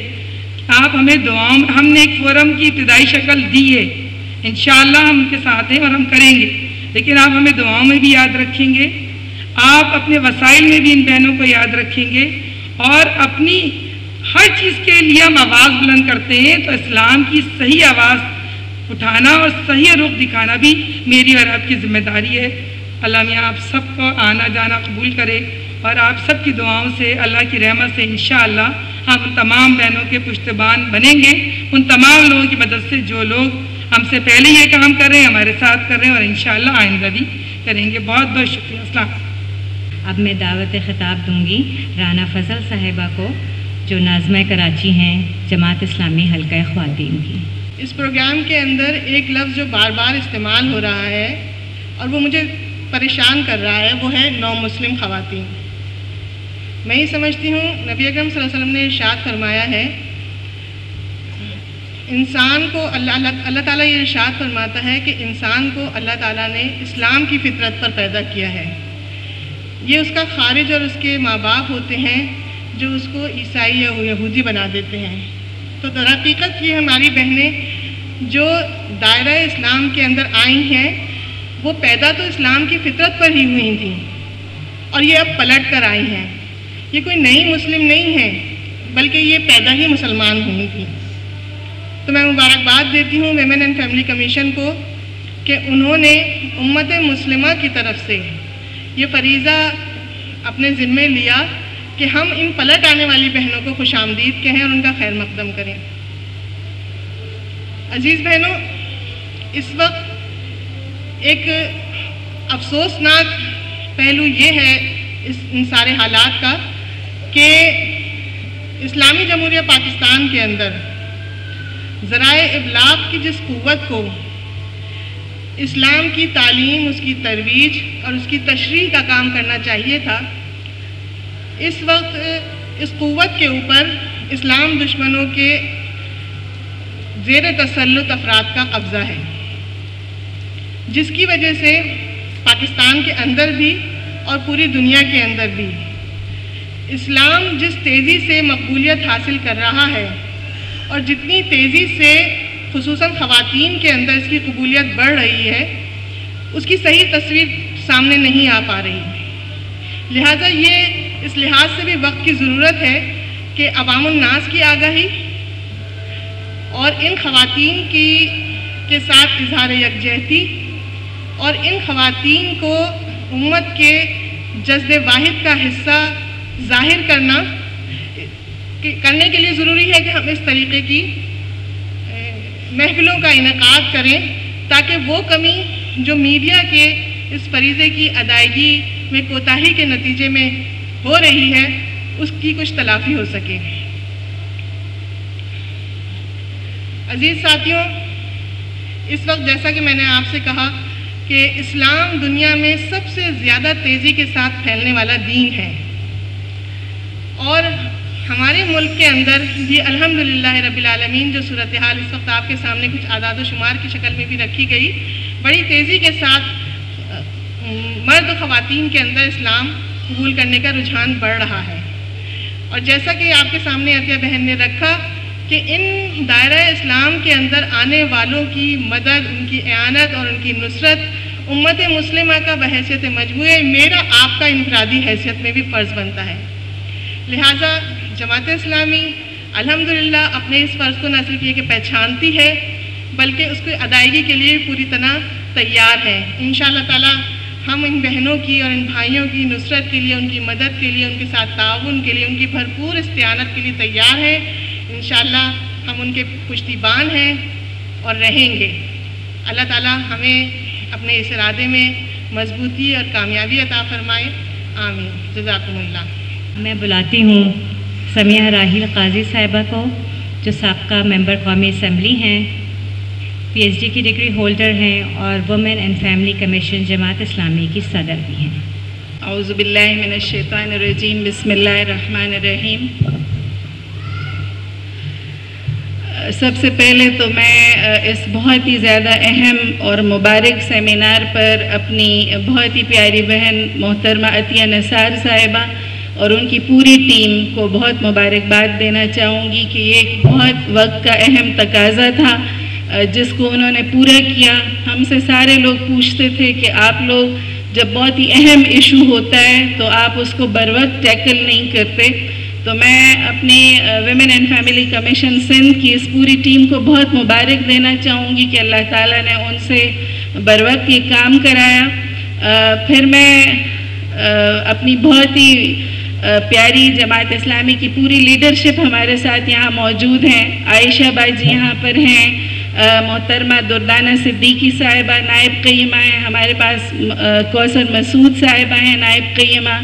آپ ہمیں دعاؤں، ہم نے ایک فورم کی ابتدائی شکل دی ہے، انشاءاللہ ہم ان کے ساتھ ہیں اور ہم کریں گے، لیکن آپ ہمیں دعاؤں میں بھی یاد رکھیں گے، آپ اپنے وسائل میں بھی ان بہنوں کو یاد رکھیں گے، اور اپنی ہر چیز کے لیے ہم آواز بلند کرتے ہیں تو اسلام کی صحیح آواز اٹھانا اور صحیح رخ دکھانا بھی میری اور آپ کی ذمہ داری ہے۔ اللہ میاں آپ سب کو آنا جانا قبول کرے اور آپ سب کی دعاؤں سے، اللہ کی رحمت سے انشاءاللہ ہم تمام بہنوں کے پشتبان بنیں گے، ان تمام لوگوں کی مدد سے جو لوگ ہم سے پہلے یہ کام کر رہے ہیں، ہمارے ساتھ کر رہے ہیں اور انشاءاللہ آئندہ بھی کریں گے۔ بہت بہت شکریہ۔ السلام۔ اب میں دعوت خطاب دوں گی رانا فضل صاحبہ کو، جو ناظمہ کراچی ہیں جماعت اسلامی حلقہ خواتین کی۔ اس پروگرام کے اندر ایک لفظ جو بار بار استعمال ہو رہا ہے اور وہ مجھے پریشان کر رہا ہے، وہ ہے نو مسلم خواتین۔ میں یہ سمجھتی ہوں نبی اکرم صلی اللہ علیہ وسلم نے ارشاد فرمایا ہے، انسان کو اللہ تعالیٰ یہ ارشاد فرماتا ہے کہ انسان کو اللہ تعالیٰ نے اسلام کی فطرت پر پیدا کیا ہے۔ یہ اس کا خارج اور اس کے ماں باپ ہوتے ہیں جو اس کو عیسائی یا یہودی بنا دیتے ہیں۔ تو در حقیقت یہ ہماری بہنیں جو دائرہ اسلام کے اندر آئی ہیں وہ پیدا تو اسلام کی فطرت پر ہی ہوئی تھیں اور یہ اب پلٹ کر آئی ہیں۔ یہ کوئی نئی مسلم نہیں ہے بلکہ یہ پیدا ہی مسلمان ہوئی تھیں۔ تو میں مبارکباد دیتی ہوں ویمن اینڈ فیملی کمیشن کو کہ انہوں نے امت مسلمہ کی طرف سے یہ فریضہ اپنے ذمے لیا کہ ہم ان پلٹ آنے والی بہنوں کو خوش آمدید کہیں اور ان کا خیر مقدم کریں۔ عزیز بہنوں، اس وقت ایک افسوسناک پہلو یہ ہے ان سارے حالات کا کہ اسلامی جمہوریہ پاکستان کے اندر ذرائع ابلاغ کی جس قوت کو اسلام کی تعلیم، اس کی ترویج اور اس کی تشریح کا کام کرنا چاہیے تھا، اس وقت اس قوت کے اوپر اسلام دشمنوں کے زیر تسلط افراد کا قبضہ ہے، جس کی وجہ سے پاکستان کے اندر بھی اور پوری دنیا کے اندر بھی اسلام جس تیزی سے مقبولیت حاصل کر رہا ہے اور جتنی تیزی سے خصوصاً خواتین کے اندر اس کی قبولیت بڑھ رہی ہے، اس کی صحیح تصویر سامنے نہیں آ پا رہی۔ لہٰذا یہ اس لحاظ سے بھی وقت کی ضرورت ہے کہ عوام الناس کی آگاہی اور ان خواتین کے ساتھ اظہار یکجہتی اور ان خواتین کو امت کے جذب واحد کا حصہ ظاہر کرنے کے لیے ضروری ہے کہ ہم اس طریقے کی محفلوں کا انعقاد کریں تاکہ وہ کمی جو میڈیا کے اس فریضے کی ادائیگی میں کوتاہی کے نتیجے میں ہو رہی ہے اس کی کچھ تلافی ہو سکے۔ عزیز ساتھیوں، اس وقت جیسا کہ میں نے آپ سے کہا کہ اسلام دنیا میں سب سے زیادہ تیزی کے ساتھ پھیلنے والا دین ہے، اور ہمارے ملک کے اندر بھی الحمدللہ رب العالمین جو صورتحال اس وقت آپ کے سامنے کچھ اعداد و شمار کی شکل میں بھی رکھی گئی، بڑی تیزی کے ساتھ مرد و خواتین کے اندر اسلام قبول کرنے کا رجحان بڑھ رہا ہے۔ اور جیسا کہ آپ کے سامنے عطیہ بہن نے رکھا کہ ان دائرہ اسلام کے اندر آنے والوں کی مدد، ان کی اعانت اور ان کی نصرت امت مسلمہ کا بحیثیت مجموعے میرا آپ کا انفرادی حیثیت میں بھی فرض بنتا ہے۔ لہٰذا جماعت اسلامی الحمدللہ اپنے اس فرض کو نہ صرف یہ کہ پہچانتی ہے بلکہ اس کی ادائیگی کے لیے پوری طرح تیار ہے۔ انشاءاللہ تعالی ہم ان بہنوں کی اور ان بھائیوں کی نصرت کے لیے، ان کی مدد کے لیے، ان کے ساتھ تعاون کے لیے، ان کی بھرپور استعانت کے لیے تیار ہیں۔ انشاءاللہ ہم ان کے پشتیبان ہیں اور رہیں گے۔ اللہ تعالی ہمیں اپنے اس ارادے میں مضبوطی اور کامیابی عطا فرمائے، آمین۔ جزاکم اللہ۔ میں بلاتی ہوں سمیہ راحیل قاضی صاحبہ کو، جو سابقہ ممبر قومی اسمبلی ہیں، پی ایچ ڈی کی ڈگری ہولڈر ہیں اور women and family commission Jamaat Islami کی صدر بھی ہیں۔ اعوذ باللہ من الشیطان الرجیم، بسم اللہ الرحمن الرحیم۔ سب سے پہلے تو میں اس بہت ہی زیادہ اہم اور مبارک سیمینار پر اپنی بہت ہی پیاری بہن محترمہ عطیہ نثار صاحبہ اور ان کی پوری ٹیم کو بہت مبارکباد دینا چاہوں گی کہ یہ ایک بہت وقت کا اہم تقاضا تھا جس کو انہوں نے پورا کیا. ہم سے سارے لوگ پوچھتے تھے کہ آپ لوگ جب بہت ہی اہم ایشو ہوتا ہے تو آپ اس کو بروقت ٹیکل نہیں کرتے. تو میں اپنی women and family commission Sindh کی اس پوری ٹیم کو بہت مبارک دینا چاہوں گی کہ اللہ تعالیٰ نے ان سے بروقت یہ کام کرایا. پھر میں اپنی بہت ہی پیاری جماعت اسلامی کی پوری لیڈرشپ ہمارے ساتھ یہاں موجود ہیں. عائشہ باجی یہاں پر ہیں, محترمہ دردانہ صدیقی صاحبہ نائب قیمہ ہیں, ہمارے پاس کوثر مسعود صاحبہ ہیں نائب قیمہ,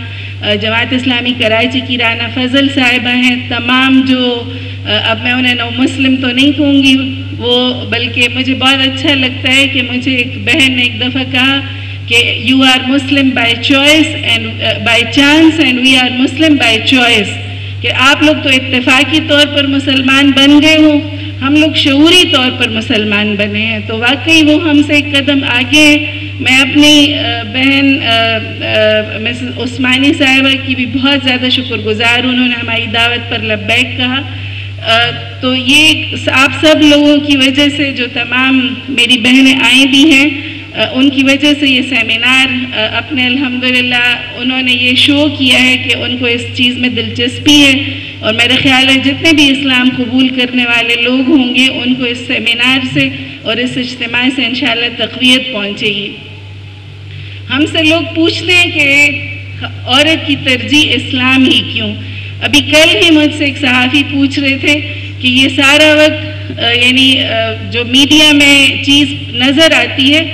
جماعت اسلامی کراچی کی رانا فضل صاحبہ ہیں. تمام جو اب میں انہیں نو مسلم تو نہیں کہوں گی وہ, بلکہ مجھے بہت اچھا لگتا ہے کہ مجھے ایک بہن نے ایک دفعہ کہا کہ you are Muslim by choice and by chance and we are Muslim by choice, کہ آپ لوگ تو اتفاقی طور پر مسلمان بن گئے ہوں, ہم لوگ شعوری طور پر مسلمان بنے ہیں. تو واقعی وہ ہم سے ایک قدم آگے ہیں. میں اپنی بہن مسز عثمانی صاحبہ کی بھی بہت زیادہ شکر گزار, انہوں نے ہماری دعوت پر لبیک کہا. تو یہ آپ سب لوگوں کی وجہ سے, جو تمام میری بہنیں آئی بھی ہیں ان کی وجہ سے یہ سیمینار اپنے الحمدللہ انہوں نے یہ شو کیا ہے کہ ان کو اس چیز میں دلچسپی ہے, اور میرا خیال ہے جتنے بھی اسلام قبول کرنے والے لوگ ہوں گے ان کو اس سیمینار سے اور اس اجتماع سے انشاءاللہ تقویت پہنچے گی. ہم سے لوگ پوچھتے ہیں کہ عورت کی ترجیح اسلام ہی کیوں. ابھی کل ہی مجھ سے ایک صحافی پوچھ رہے تھے کہ یہ سارا وقت یعنی جو میڈیا میں چیز نظر آتی ہے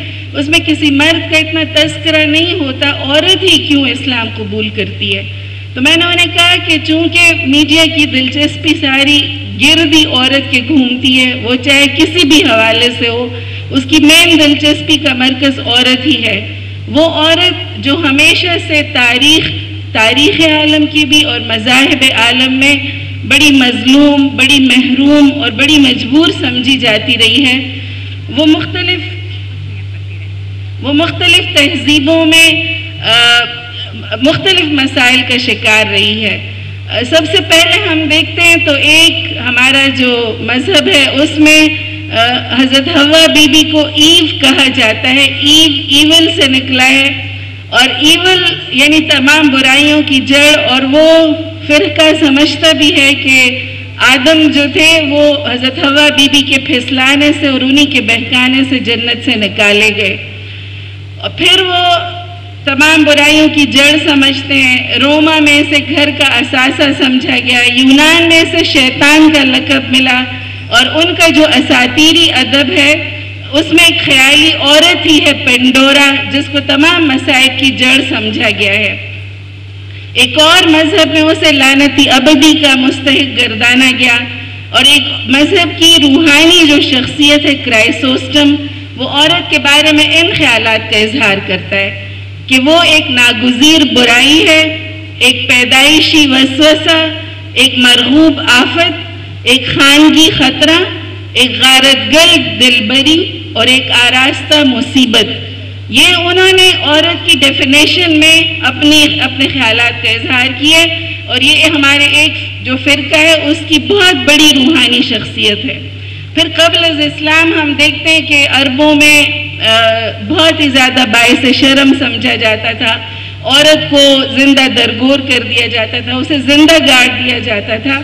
اس میں کسی مرد کا اتنا تذکرہ نہیں ہوتا, عورت ہی کیوں اسلام قبول کرتی ہے. تو میں نے انہیں کہا کہ چونکہ میڈیا کی دلچسپی ساری گردی عورت کے گھومتی ہے, وہ چاہے کسی بھی حوالے سے ہو, اس کی مین دلچسپی کا مرکز عورت ہی ہے. وہ عورت جو ہمیشہ سے تاریخ عالم کی بھی اور مذاہب عالم میں بڑی مظلوم, بڑی محروم اور بڑی مجبور سمجھی جاتی رہی ہے, وہ مختلف تہذیبوں میں مختلف مسائل کا شکار رہی ہے. سب سے پہلے ہم دیکھتے ہیں تو ایک ہمارا جو مذہب ہے اس میں حضرت حوا بی بی کو ایو کہا جاتا ہے. ایول سے نکلا ہے, اور ایول یعنی تمام برائیوں کی جڑ, اور وہ فرقہ سمجھتا بھی ہے کہ آدم جو تھے وہ حضرت حوا بی بی کے پھسلانے سے اور انہی کے بہکانے سے جنت سے نکالے گئے, اور پھر وہ تمام برائیوں کی جڑ سمجھتے ہیں. روما میں اسے گھر کا اثاثہ سمجھا گیا, یونان میں اسے شیطان کا لقب ملا, اور ان کا جو اساطیری ادب ہے اس میں ایک خیالی عورت ہی ہے پینڈورا, جس کو تمام مصائب کی جڑ سمجھا گیا ہے. ایک اور مذہب میں اسے لعنتی ابدی کا مستحق گردانا گیا, اور ایک مذہب کی روحانی جو شخصیت ہے کرائسوسٹم, وہ عورت کے بارے میں ان خیالات کا اظہار کرتا ہے کہ وہ ایک ناگزیر برائی ہے, ایک پیدائشی وسوسہ, ایک مرغوب آفت, ایک خانگی خطرہ, ایک غارت گل دلبری اور ایک آراستہ مصیبت. یہ انہوں نے عورت کی ڈیفینیشن میں اپنے خیالات کا اظہار کیا, اور یہ ہمارے ایک جو فرقہ ہے اس کی بہت بڑی روحانی شخصیت ہے. پھر قبل از اسلام ہم دیکھتے ہیں کہ عربوں میں بہت ہی زیادہ باعث شرم سمجھا جاتا تھا, عورت کو زندہ درگور کر دیا جاتا تھا, اسے زندہ گاڑ دیا جاتا تھا.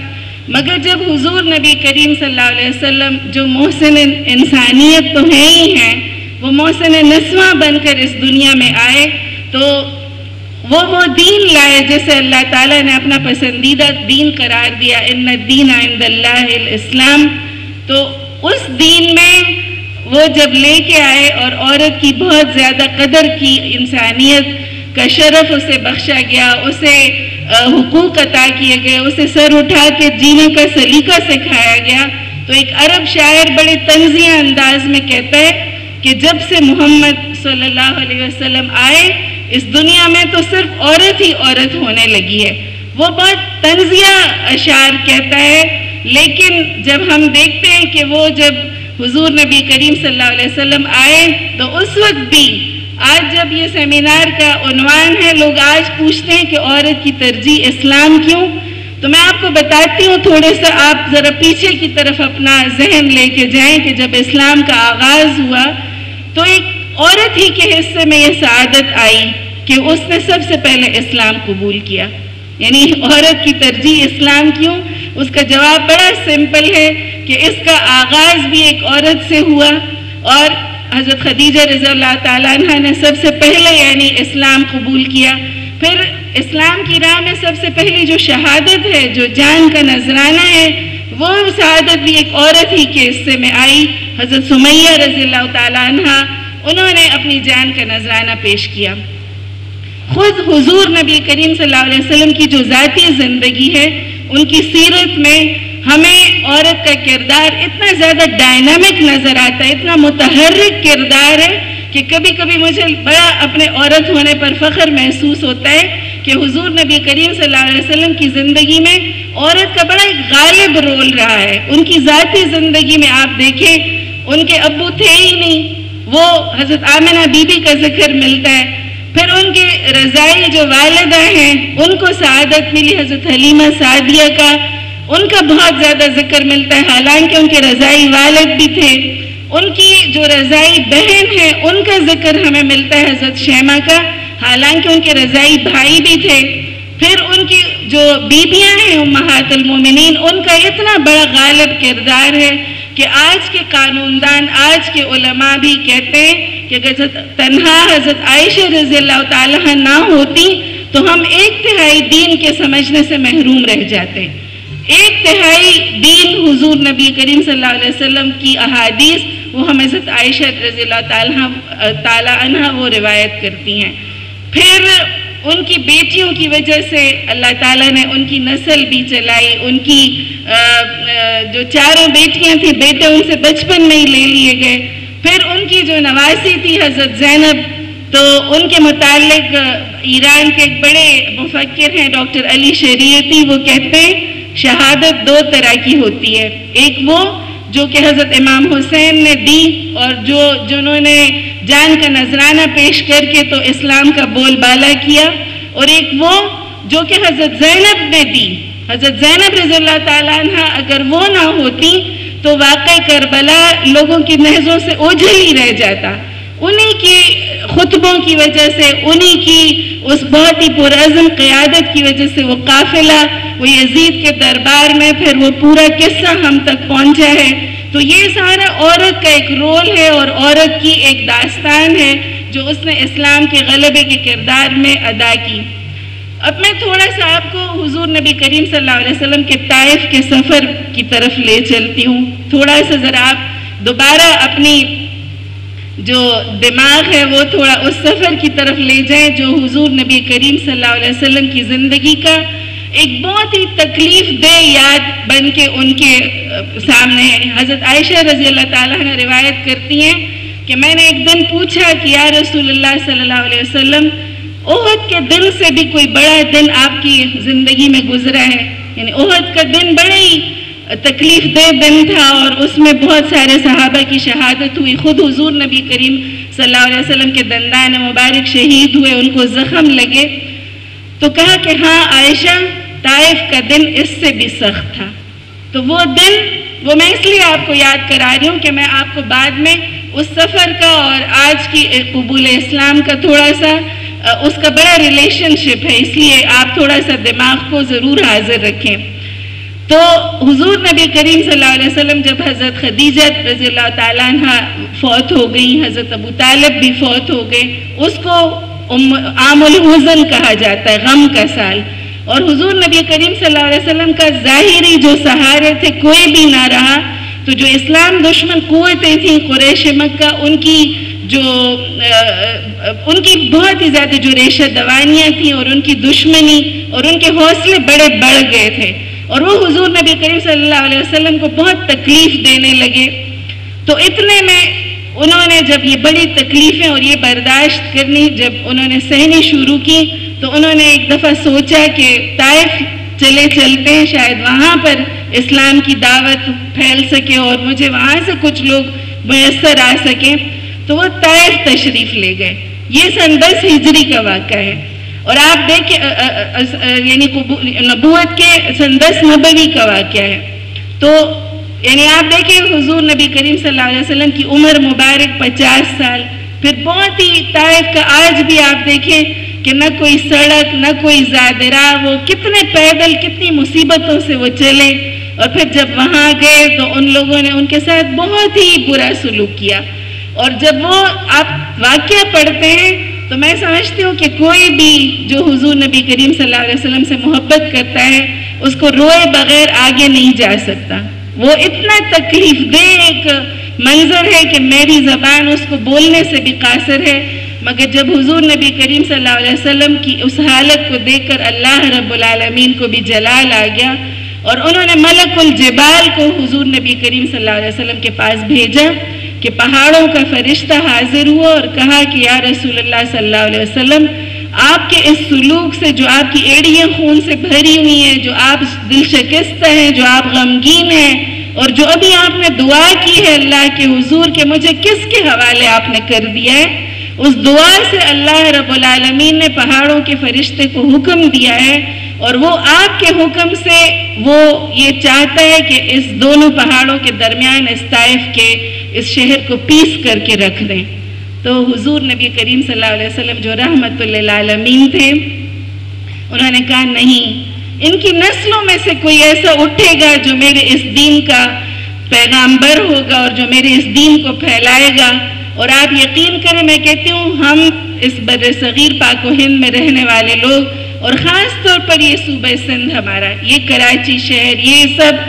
مگر جب حضور نبی کریم صلی اللہ علیہ وسلم جو محسن انسانیت تو ہیں ہی ہیں, وہ محسن نسواں بن کر اس دنیا میں آئے, تو وہ دین لائے جسے اللہ تعالیٰ نے اپنا پسندیدہ دین قرار دیا, ان الدین عند اللہ الاسلام. تو اس دین میں وہ جب لے کے آئے اور عورت کی بہت زیادہ قدر کی, انسانیت کا شرف اسے بخشا گیا, اسے حقوق عطا کیے گئے, اسے سر اٹھا کے جینے کا سلیقہ سکھایا گیا. تو ایک عرب شاعر بڑے طنزیہ انداز میں کہتا ہے کہ جب سے محمد صلی اللہ علیہ وسلم آئے اس دنیا میں تو صرف عورت ہی عورت ہونے لگی ہے. وہ بہت طنزیہ اشعار کہتا ہے لیکن جب ہم دیکھتے ہیں کہ وہ جب حضور نبی کریم صلی اللہ علیہ وسلم آئے تو اس وقت بھی، آج جب یہ سیمینار کا عنوان ہے لوگ آج پوچھتے ہیں کہ عورت کی ترجیح اسلام کیوں، تو میں آپ کو بتاتی ہوں، تھوڑے سا آپ ذرا پیچھے کی طرف اپنا ذہن لے کے جائیں کہ جب اسلام کا آغاز ہوا تو ایک عورت ہی کے حصے میں یہ سعادت آئی کہ اس نے سب سے پہلے اسلام قبول کیا. یعنی عورت کی ترجیح اسلام کیوں؟ اس کا جواب بڑا سمپل ہے کہ اس کا آغاز بھی ایک عورت سے ہوا، اور حضرت خدیجہ رضی اللہ تعالیٰ عنہ نے سب سے پہلے یعنی اسلام قبول کیا. پھر اسلام کی راہ میں سب سے پہلی جو شہادت ہے، جو جان کا نذرانہ ہے، وہ شہادت بھی ایک عورت ہی کے حصے میں آئی. حضرت سمیہ رضی اللہ تعالیٰ عنہ، انہوں نے اپنی جان کا نذرانہ پیش کیا. خود حضور نبی کریم صلی اللہ علیہ وسلم کی جو ذاتی زندگی ہے، ان کی سیرت میں ہمیں عورت کا کردار اتنا زیادہ ڈائنامک نظر آتا ہے، اتنا متحرک کردار ہے کہ کبھی کبھی مجھے بڑا اپنے عورت ہونے پر فخر محسوس ہوتا ہے کہ حضور نبی کریم صلی اللہ علیہ وسلم کی زندگی میں عورت کا بڑا ایک غالب رول رہا ہے. ان کی ذاتی زندگی میں آپ دیکھیں، ان کے ابو تھے ہی نہیں، وہ حضرت آمنہ بی بی کا ذکر ملتا ہے. پھر ان کے رضائی جو والدہ ہیں، ان کو سعادت ملی، حضرت حلیمہ سعدیہ کا، ان کا بہت زیادہ ذکر ملتا ہے، حالانکہ ان کے رضائی والد بھی تھے. ان کی جو رضائی بہن ہے، ان کا ذکر ہمیں ملتا ہے حضرت شیمہ کا، حالانکہ ان کے رضائی بھائی بھی تھے. پھر ان کی جو بیبیاں ہیں امہات المومنین، ان کا اتنا بڑا غالب کردار ہے کہ آج کے قانوندان، آج کے علماء بھی کہتے ہیں کہ اگر تنہا حضرت عائشہ رضی اللہ تعالیٰ نہ ہوتی تو ہم 1/3 دین کے سمجھنے سے محروم رہ جاتے. 1/3 دین حضور نبی کریم صلی اللہ علیہ وسلم کی احادیث وہ ہم حضرت عائشہ رضی اللہ تعالیٰ عنہ وہ روایت کرتی ہیں. پھر ان کی بیٹیوں کی وجہ سے اللہ تعالیٰ نے ان کی نسل بھی چلائی. ان کی جو 4 بیٹیاں تھیں، بیٹے ان سے بچپن میں ہی لے لیے گئے. پھر ان کی جو نواسی تھی حضرت زینب، تو ان کے متعلق ایران کے ایک بڑے مفکر ہیں ڈاکٹر علی شریعتی، وہ کہتے ہیں شہادت 2 طرح کی ہوتی ہے. ایک وہ جو کہ حضرت امام حسین نے دی اور جنہوں نے جان کا نذرانہ پیش کر کے تو اسلام کا بول بالا کیا، اور ایک وہ جو کہ حضرت زینب نے دی. حضرت زینب رضی اللہ تعالیٰ عنہ اگر وہ نہ ہوتی تو واقعی کربلا لوگوں کی نہضوں سے اوجھل ہی رہ جاتا. انہی کی خطبوں کی وجہ سے، انہی کی اس بہت ہی پرعزم قیادت کی وجہ سے وہ قافلہ وہ یزید کے دربار میں، پھر وہ پورا قصہ ہم تک پہنچا ہے. تو یہ سارا عورت کا ایک رول ہے اور عورت کی ایک داستان ہے جو اس نے اسلام کے غلبے کے کردار میں ادا کی. اب میں تھوڑا سا آپ کو حضور نبی کریم صلی اللہ علیہ وسلم کے طائف کے سفر کی طرف لے چلتی ہوں. تھوڑا سا ذرا آپ دوبارہ اپنی جو دماغ ہے وہ تھوڑا اس سفر کی طرف لے جائیں جو حضور نبی کریم صلی اللہ علیہ وسلم کی زندگی کا ایک بہت ہی تکلیف دہ یاد بن کے ان کے سامنے ہے. حضرت عائشہ رضی اللہ تعالیٰ عنہ روایت کرتی ہیں کہ میں نے ایک دن پوچھا کہ یا رسول اللہ صلی اللہ علیہ وسلم، احد کے دن سے بھی کوئی بڑا دن آپ کی زندگی میں گزرا ہے؟ یعنی احد کا دن بڑا ہی تکلیف دہ دن تھا اور اس میں بہت سارے صحابہ کی شہادت ہوئی. خود حضور نبی کریم صلی اللہ علیہ وسلم کے دندان مبارک شہید ہوئے، ان کو زخم لگے. تو کہا کہ ہاں عائشہ، طائف کا دن اس سے بھی سخت تھا. تو وہ دن وہ میں اس لیے آپ کو یاد کرا رہی ہوں کہ میں آپ کو بعد میں اس سفر کا اور آج کی قبول اسلام کا تھوڑا سا اس کا بڑا ریلیشن شپ ہے، اس لیے آپ تھوڑا سا دماغ کو ضرور حاضر رکھیں. تو حضور نبی کریم صلی اللہ علیہ وسلم جب حضرت خدیجہ رضی اللہ تعالیٰ عنہ فوت ہو گئی، حضرت ابو طالب بھی فوت ہو گئے، اس کو عام الحزن کہا جاتا ہے، غم کا سال. اور حضور نبی کریم صلی اللہ علیہ وسلم کا ظاہری جو سہارے تھے کوئی بھی نہ رہا. تو جو اسلام دشمن قوتیں تھیں قریش مکہ، ان کی بہت ہی زیادہ جو ریشہ دوانیاں تھیں اور ان کی دشمنی اور ان کے حوصلے بڑے بڑھ گئے تھے، اور وہ حضور نبی کریم صلی اللہ علیہ وسلم کو بہت تکلیف دینے لگے. تو اتنے میں انہوں نے جب یہ بڑی تکلیفیں اور یہ برداشت کرنی جب انہوں نے سہنی شروع کی، تو انہوں نے ایک دفعہ سوچا کہ طائف چلے چلتے ہیں شاید وہاں پر اسلام کی دعوت پھیل سکے اور مجھے وہاں سے کچھ لوگ میسر آ سکیں. تو وہ طائف تشریف لے گئے. یہ سن 10 ہجری کا واقعہ ہے. اور آپ دیکھیں یعنی نبوت کے سن 10 نبوی کا واقعہ ہے. تو یعنی آپ دیکھیں حضور نبی کریم صلی اللہ علیہ وسلم کی عمر مبارک 50 سال. پھر بہت ہی طائف کا آج بھی آپ دیکھیں کہ نہ کوئی سڑک نہ کوئی زادرا، وہ کتنے پیدل کتنی مصیبتوں سے وہ چلے. اور پھر جب وہاں گئے تو ان لوگوں نے ان کے ساتھ بہت ہی برا سلوک کیا. اور جب وہ آپ واقعہ پڑھتے ہیں تو میں سمجھتی ہوں کہ کوئی بھی جو حضور نبی کریم صلی اللہ علیہ وسلم سے محبت کرتا ہے اس کو روئے بغیر آگے نہیں جا سکتا. وہ اتنا تکلیف دہ ایک منظر ہے کہ میری زبان اس کو بولنے سے بھی قاصر ہے. مگر جب حضور نبی کریم صلی اللہ علیہ وسلم کی اس حالت کو دیکھ کر اللہ رب العالمین کو بھی جلال آ گیا اور انہوں نے ملک الجبال کو حضور نبی کریم صلی اللہ علیہ وسلم کے پاس بھیجا کہ پہاڑوں کا فرشتہ حاضر ہوا اور کہا کہ یا رسول اللہ صلی اللہ علیہ وسلم، آپ کے اس سلوک سے جو آپ کی ایڑیاں خون سے بھری ہوئی ہیں، جو آپ دل شکستہ ہیں، جو آپ غمگین ہیں، اور جو ابھی آپ نے دعا کی ہے اللہ کے حضور کہ مجھے کس کے حوالے آپ نے کر دیا ہے، اس دعا سے اللہ رب العالمین نے پہاڑوں کے فرشتے کو حکم دیا ہے اور وہ آپ کے حکم سے وہ یہ چاہتا ہے کہ اس دونوں پہاڑوں کے درمیان اس طائف کے اس شہر کو پیس کر کے رکھ دیں. تو حضور نبی کریم صلی اللہ علیہ وسلم جو رحمت للعالمین تھے انہوں نے کہا نہیں، ان کی نسلوں میں سے کوئی ایسا اٹھے گا جو میرے اس دین کا پیغامبر ہوگا اور جو میرے اس دین کو پھیلائے گا. اور آپ یقین کریں میں کہتی ہوں ہم اس بر صغیر پاک و ہند میں رہنے والے لوگ اور خاص طور پر یہ صوبہ سندھ ہمارا، یہ کراچی شہر، یہ سب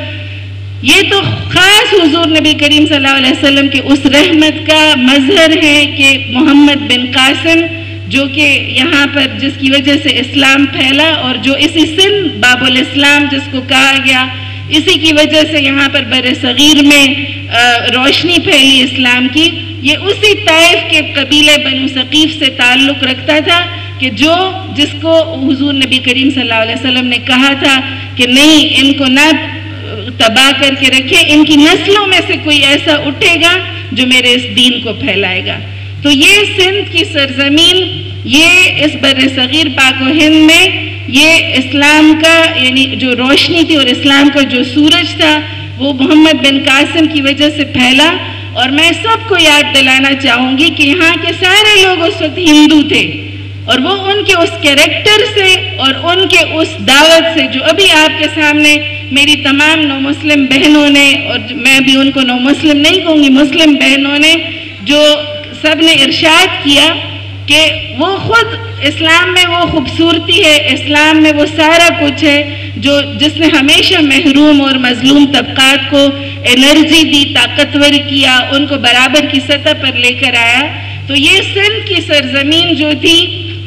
یہ تو خاص حضور نبی کریم صلی اللہ علیہ وسلم کے اس رحمت کا مظہر ہے کہ محمد بن قاسم جو کہ یہاں پر جس کی وجہ سے اسلام پھیلا اور جو اسی سندھ باب الاسلام جس کو کہا گیا اسی کی وجہ سے یہاں پر بر صغیر میں روشنی پھیلی اسلام کی، یہ اسی طائف کے قبیلے بنو ثقیف سے تعلق رکھتا تھا کہ جس کو حضور نبی کریم صلی اللہ علیہ وسلم نے کہا تھا کہ نہیں ان کو نہ تباہ کر کے رکھے، ان کی نسلوں میں سے کوئی ایسا اٹھے گا جو میرے اس دین کو پھیلائے گا. تو یہ سندھ کی سرزمین، یہ اس بر صغیر پاک و ہند میں یہ اسلام کا یعنی جو روشنی تھی اور اسلام کا جو سورج تھا وہ محمد بن قاسم کی وجہ سے پھیلا. اور میں سب کو یاد دلانا چاہوں گی کہ یہاں کے سارے لوگ اس وقت ہندو تھے اور وہ ان کے اس کیریکٹر سے اور ان کے اس دعوت سے جو ابھی آپ کے سامنے میری تمام نو مسلم بہنوں نے، اور میں بھی ان کو نو مسلم نہیں کہوں گی، مسلم بہنوں نے جو سب نے ارشاد کیا کہ وہ خود اسلام میں وہ خوبصورتی ہے، اسلام میں وہ سارا کچھ ہے جس نے ہمیشہ محروم اور مظلوم طبقات کو انرجی دی، طاقتور کیا، ان کو برابر کی سطح پر لے کر آیا. تو یہ سندھ کی سرزمین جو تھی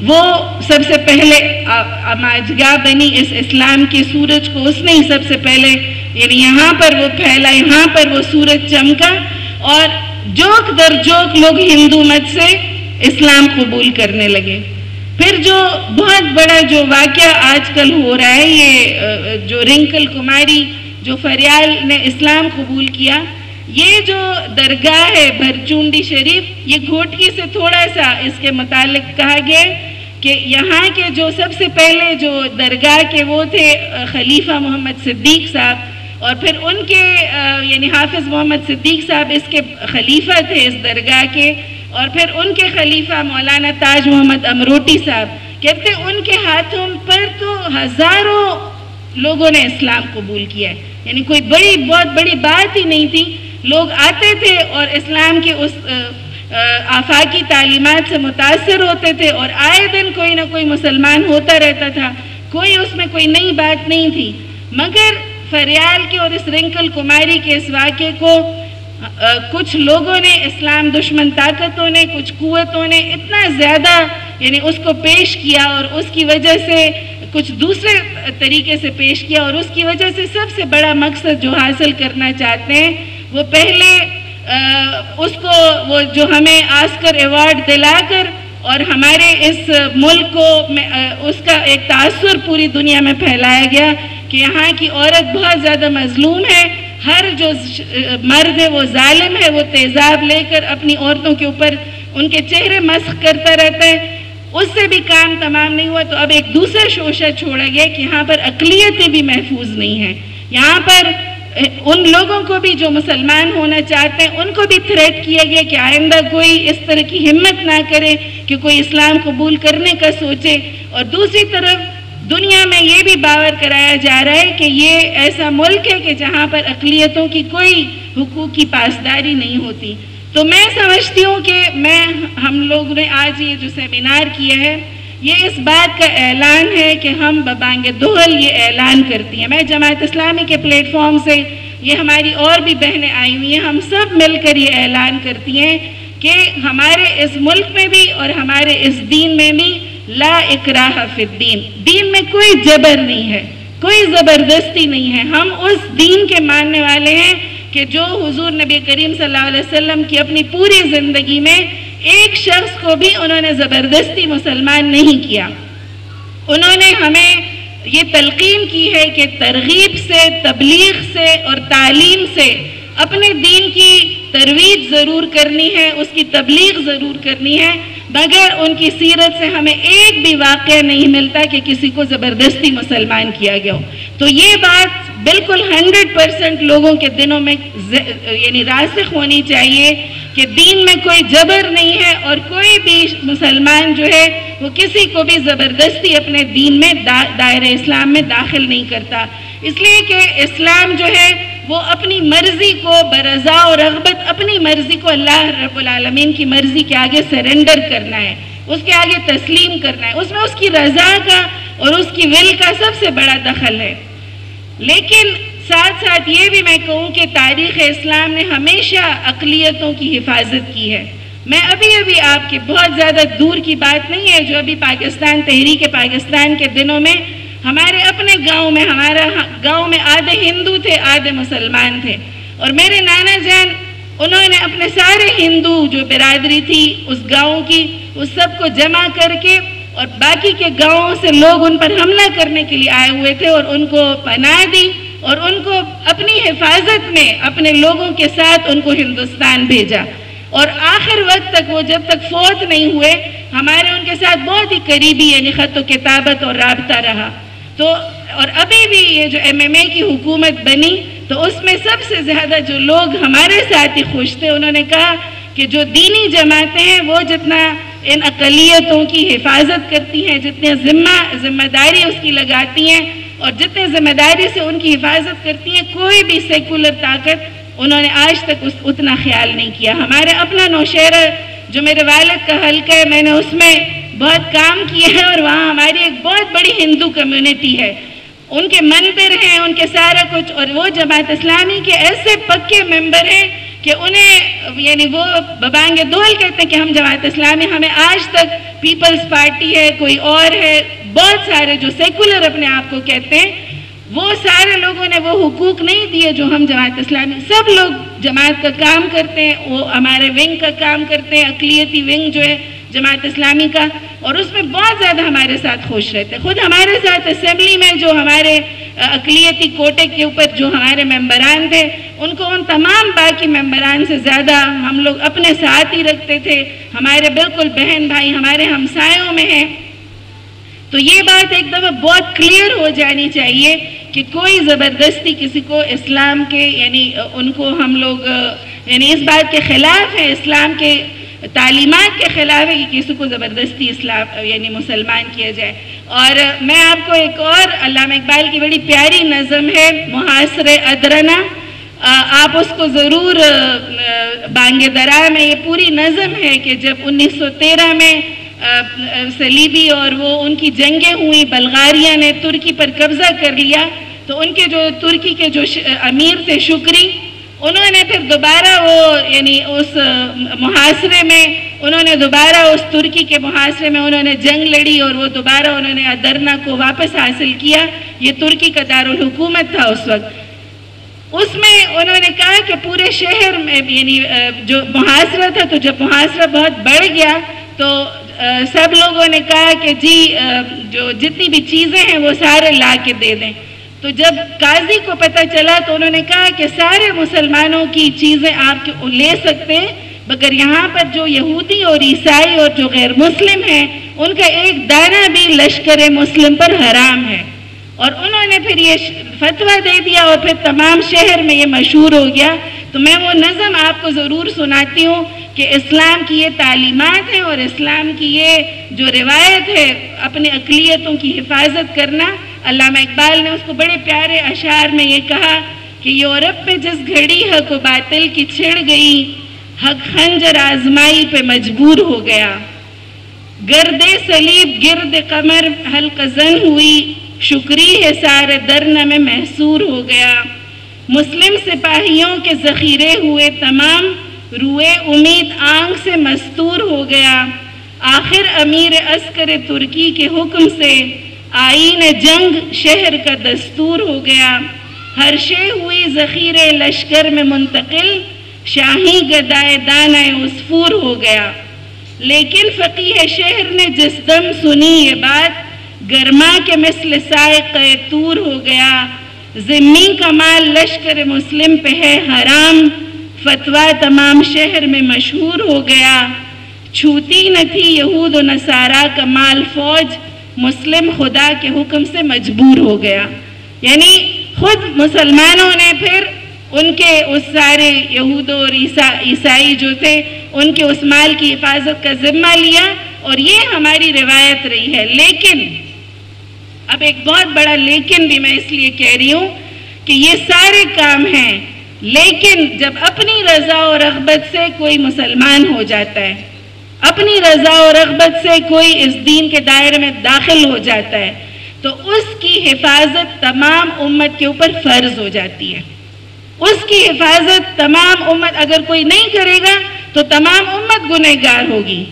وہ سب سے پہلے آماجگاہ بنی اس اسلام کے سورج کو، اس نے ہی سب سے پہلے یعنی یہاں پر وہ پھیلا، یہاں پر وہ سورج چمکا اور جوک در جوک لوگ ہندو مت سے اسلام قبول کرنے لگے. پھر جو بہت بڑا جو واقعہ آج کل ہو رہا ہے، یہ جو رنکل کماری جو فریال نے اسلام قبول کیا، یہ جو درگاہ ہے بھرچونڈی شریف، یہ گھوٹکی سے تھوڑا سا اس کے متعلق کہا گیا کہ یہاں کے جو سب سے پہلے جو درگاہ کے وہ تھے خلیفہ محمد صدیق صاحب، اور پھر ان کے یعنی حافظ محمد صدیق صاحب اس کے خلیفہ تھے اس درگاہ کے، اور پھر ان کے خلیفہ مولانا تاج محمد امروٹی صاحب. کہتے ان کے ہاتھوں پر تو ہزاروں لوگوں نے اسلام قبول کیا ہے، یعنی کوئی بہت بڑی بات ہی نہیں تھی. لوگ آتے تھے اور اسلام کے اس آفاقی تعلیمات سے متاثر ہوتے تھے اور آئے دن کوئی نہ کوئی مسلمان ہوتا رہتا تھا، کوئی اس میں کوئی نئی بات نہیں تھی. مگر فریال کے اور اس رنکل کماری کے اس واقعے کو کچھ لوگوں نے، اسلام دشمن طاقتوں نے، کچھ قوتوں نے اتنا زیادہ یعنی اس کو پیش کیا اور اس کی وجہ سے کچھ دوسرے طریقے سے پیش کیا، اور اس کی وجہ سے سب سے بڑا مقصد جو حاصل کرنا چاہتے ہیں وہ پہلے اس کو وہ جو ہمیں آسکر ایوارڈ دلا کر اور ہمارے اس ملک کو اس کا ایک تاثر پوری دنیا میں پھیلایا گیا کہ یہاں کی عورت بہت زیادہ مظلوم ہے، ہر جو مرد ہے وہ ظالم ہے، وہ تیزاب لے کر اپنی عورتوں کے اوپر ان کے چہرے مسخ کرتا رہتا ہے. اس سے بھی کام تمام نہیں ہوا تو اب ایک دوسرا شوشہ چھوڑا گیا کہ یہاں پر اقلیتیں بھی محفوظ نہیں ہیں. یہاں پر ان لوگوں کو بھی جو مسلمان ہونا چاہتے ہیں ان کو بھی تھریٹ کیا گیا کہ آئندہ کوئی اس طرح کی ہمت نہ کرے کہ کوئی اسلام قبول کرنے کا سوچے. اور دوسری طرف دنیا میں یہ بھی باور کرایا جا رہا ہے کہ یہ ایسا ملک ہے کہ جہاں پر اقلیتوں کی کوئی حقوق کی پاسداری نہیں ہوتی. تو میں سمجھتی ہوں کہ ہم لوگ نے آج یہ جو سیمینار کیا ہے یہ اس بات کا اعلان ہے کہ ہم ببانگ دہل یہ اعلان کرتی ہیں. میں جماعت اسلامی کے پلیٹ فارم سے، یہ ہماری اور بھی بہنیں آئی ہوئی ہیں، ہم سب مل کر یہ اعلان کرتی ہیں کہ ہمارے اس ملک میں بھی اور ہمارے اس دین میں بھی لا اکراہ فی الدین، دین میں کوئی جبر نہیں ہے، کوئی زبردستی نہیں ہے. ہم اس دین کے ماننے والے ہیں کہ جو حضور نبی کریم صلی اللہ علیہ وسلم کی اپنی پوری زندگی میں ایک شخص کو بھی انہوں نے زبردستی مسلمان نہیں کیا. انہوں نے ہمیں یہ تلقین کی ہے کہ ترغیب سے، تبلیغ سے اور تعلیم سے اپنے دین کی ترویج ضرور کرنی ہے، اس کی تبلیغ ضرور کرنی ہے. مگر ان کی سیرت سے ہمیں ایک بھی واقعہ نہیں ملتا کہ کسی کو زبردستی مسلمان کیا گیا ہو. تو یہ بات بالکل 100% لوگوں کے دلوں میں یعنی راسخ ہونی چاہیے کہ دین میں کوئی جبر نہیں ہے اور کوئی بھی مسلمان جو ہے وہ کسی کو بھی زبردستی اپنے دین میں دائرہ اسلام میں داخل نہیں کرتا. اس لیے کہ اسلام جو ہے وہ اپنی مرضی کو برضا و رغبت، اپنی مرضی کو اللہ رب العالمین کی مرضی کے آگے سرنڈر کرنا ہے، اس کے آگے تسلیم کرنا ہے. اس میں اس کی رضا کا اور اس کی ول کا سب سے بڑا دخل ہے. لیکن ساتھ ساتھ یہ بھی میں کہوں کہ تاریخ اسلام نے ہمیشہ اقلیتوں کی حفاظت کی ہے. میں ابھی آپ کے بہت زیادہ دور کی بات نہیں ہے، جو ابھی پاکستان، تحریک پاکستان کے دنوں میں ہمارے اپنے ہمارا گاؤں میں آدھے ہندو تھے، آدھے مسلمان تھے، اور میرے نانا جان انہوں نے اپنے سارے ہندو جو برادری تھی اس گاؤں کی، اس سب کو جمع کر کے اور باقی کے گاؤں سے لوگ ان پر حملہ کرنے کے لیے آئے ہوئے تھے اور ان کو پناہ دی اور ان کو اپنی حفاظت میں اپنے لوگوں کے ساتھ ان کو ہندوستان بھیجا. اور آخر وقت تک وہ جب تک فوت نہیں ہوئے ہمارے ان کے ساتھ بہت ہی قریبی یعنی خط و کتابت اور رابطہ رہا. تو اور ابھی بھی یہ جو MMA کی حکومت بنی تو اس میں سب سے زیادہ جو لوگ ہمارے ساتھ ہی خوش تھے، انہوں نے کہا کہ جو دینی جماعتیں ہیں وہ جتنا ان اقلیتوں کی حفاظت کرتی ہیں، جتنے ذمہ داری اس کی لگاتی ہیں اور جتنے ذمہ داری سے ان کی حفاظت کرتی ہیں، کوئی بھی سیکولر طاقت انہوں نے آج تک اتنا خیال نہیں کیا. ہمارے اپنا نوشہرہ جو میرے والد کا حلقہ ہے، میں نے اس میں بہت کام کیا ہے اور وہاں ہماری ایک بہت بڑی ہندو کمیونٹی ہے، ان کے مندر ہیں، ان کے سارا کچھ، اور وہ جماعت اسلامی کے ایسے پکے ممبر ہیں کہ انہیں یعنی وہ ببانگ دہل کہتے ہیں کہ ہم جماعت اسلامی، ہمیں آج تک پیپلز پارٹی ہے، کوئی اور ہے، بہت سارے جو سیکولر اپنے آپ کو کہتے ہیں، وہ سارے لوگوں نے وہ حقوق نہیں دیے جو ہم جماعت اسلامی. سب لوگ جماعت کا کام کرتے ہیں، وہ ہمارے ونگ کا کام کرتے ہیں، اقلیتی ونگ جو ہے جماعت اسلامی کا، اور اس میں بہت زیادہ ہمارے ساتھ خوش رہتے. خود ہمارے ساتھ اسمبلی میں جو ہمارے اقلیتی کوٹے کے اوپر جو ہمارے ممبران تھے، ان کو ان تمام باقی ممبران سے زیادہ ہم لوگ اپنے ساتھ ہی رکھتے تھے. ہمارے بالکل بہن بھائی ہمارے ہمسایوں میں ہیں. تو یہ بات ایک دفعہ بہت کلیئر ہو جانی چاہیے کہ کوئی زبردستی کسی کو اسلام کے یعنی ان کو ہم لوگ یعنی اس بات کے خلاف ہے، اسلام کے تعلیمات کے خلاف ہے کہ کسی کو زبردستی اسلام یعنی مسلمان کیا جائے. اور میں آپ کو ایک اور علامہ اقبال کی بڑی پیاری نظم ہے محاصر ادرنا، آپ اس کو ضرور بانگ درا میں یہ پوری نظم ہے کہ جب 1913 میں صلیبی اور وہ ان کی جنگیں ہوئی، بلغاریہ نے ترکی پر قبضہ کر لیا، تو ان کے جو ترکی کے جو امیر تھے شکری، انہوں نے پھر دوبارہ وہ یعنی اس محاصرے میں انہوں نے دوبارہ اس ترکی کے محاصرے میں انہوں نے جنگ لڑی اور وہ دوبارہ انہوں نے ادرنا کو واپس حاصل کیا. یہ ترکی کا دارالحکومت تھا اس وقت. اس میں انہوں نے کہا کہ پورے شہر میں یعنی جو محاصرہ تھا، تو جب محاصرہ بہت بڑھ گیا تو سب لوگوں نے کہا کہ جی جو جتنی بھی چیزیں ہیں وہ سارے لا کے دے دیں. تو جب قاضی کو پتہ چلا تو انہوں نے کہا کہ سارے مسلمانوں کی چیزیں آپ لے سکتے ہیں مگر یہاں پر جو یہودی اور عیسائی اور جو غیر مسلم ہیں ان کا ایک دانہ بھی لشکر مسلم پر حرام ہے. اور انہوں نے پھر یہ فتویٰ دے دیا اور پھر تمام شہر میں یہ مشہور ہو گیا. تو میں وہ نظم آپ کو ضرور سناتی ہوں کہ اسلام کی یہ تعلیمات ہیں اور اسلام کی یہ جو روایت ہے اپنی اقلیتوں کی حفاظت کرنا. علامہ اقبال نے اس کو بڑے پیارے اشعار میں یہ کہا کہ یورپ میں جس گھڑی حق و باطل کی چھڑ گئی حق خنجر آزمائی پہ مجبور ہو گیا. گرد صلیب گرد قمر حلقہ زن ہوئی شکری ہے سارے درنہ میں محصور ہو گیا. مسلم سپاہیوں کے ذخیرے ہوئے تمام روئے امید آنکھ سے مستور ہو گیا. آخر امیر عسکر ترکی کے حکم سے آئین جنگ شہر کا دستور ہو گیا. ہر شے ہوئی ذخیرے لشکر میں منتقل شاہی گدائے دانہ عصفور ہو گیا. لیکن فقیہ شہر نے جس دم سنی یہ بات گرما کے مثل سائق طور ہو گیا. ذمی کا مال لشکر مسلم پہ ہے حرام فتویٰ تمام شہر میں مشہور ہو گیا. چھوتی نہ تھی یہود و نصارہ کا مال فوج مسلم خدا کے حکم سے مجبور ہو گیا. یعنی خود مسلمانوں نے پھر ان کے اس سارے یہود اور عیسائی جو تھے ان کے اس مال کی حفاظت کا ذمہ لیا اور یہ ہماری روایت رہی ہے. لیکن اب ایک بہت بڑا لیکن بھی میں اس لیے کہہ رہی ہوں کہ یہ سارے کام ہیں لیکن جب اپنی رضا و رغبت سے کوئی مسلمان ہو جاتا ہے اپنی رضا و رغبت سے کوئی اس دین کے دائرے میں داخل ہو جاتا ہے تو اس کی حفاظت تمام امت کے اوپر فرض ہو جاتی ہے. اس کی حفاظت تمام امت اگر کوئی نہیں کرے گا تو تمام امت گنہگار ہوگی.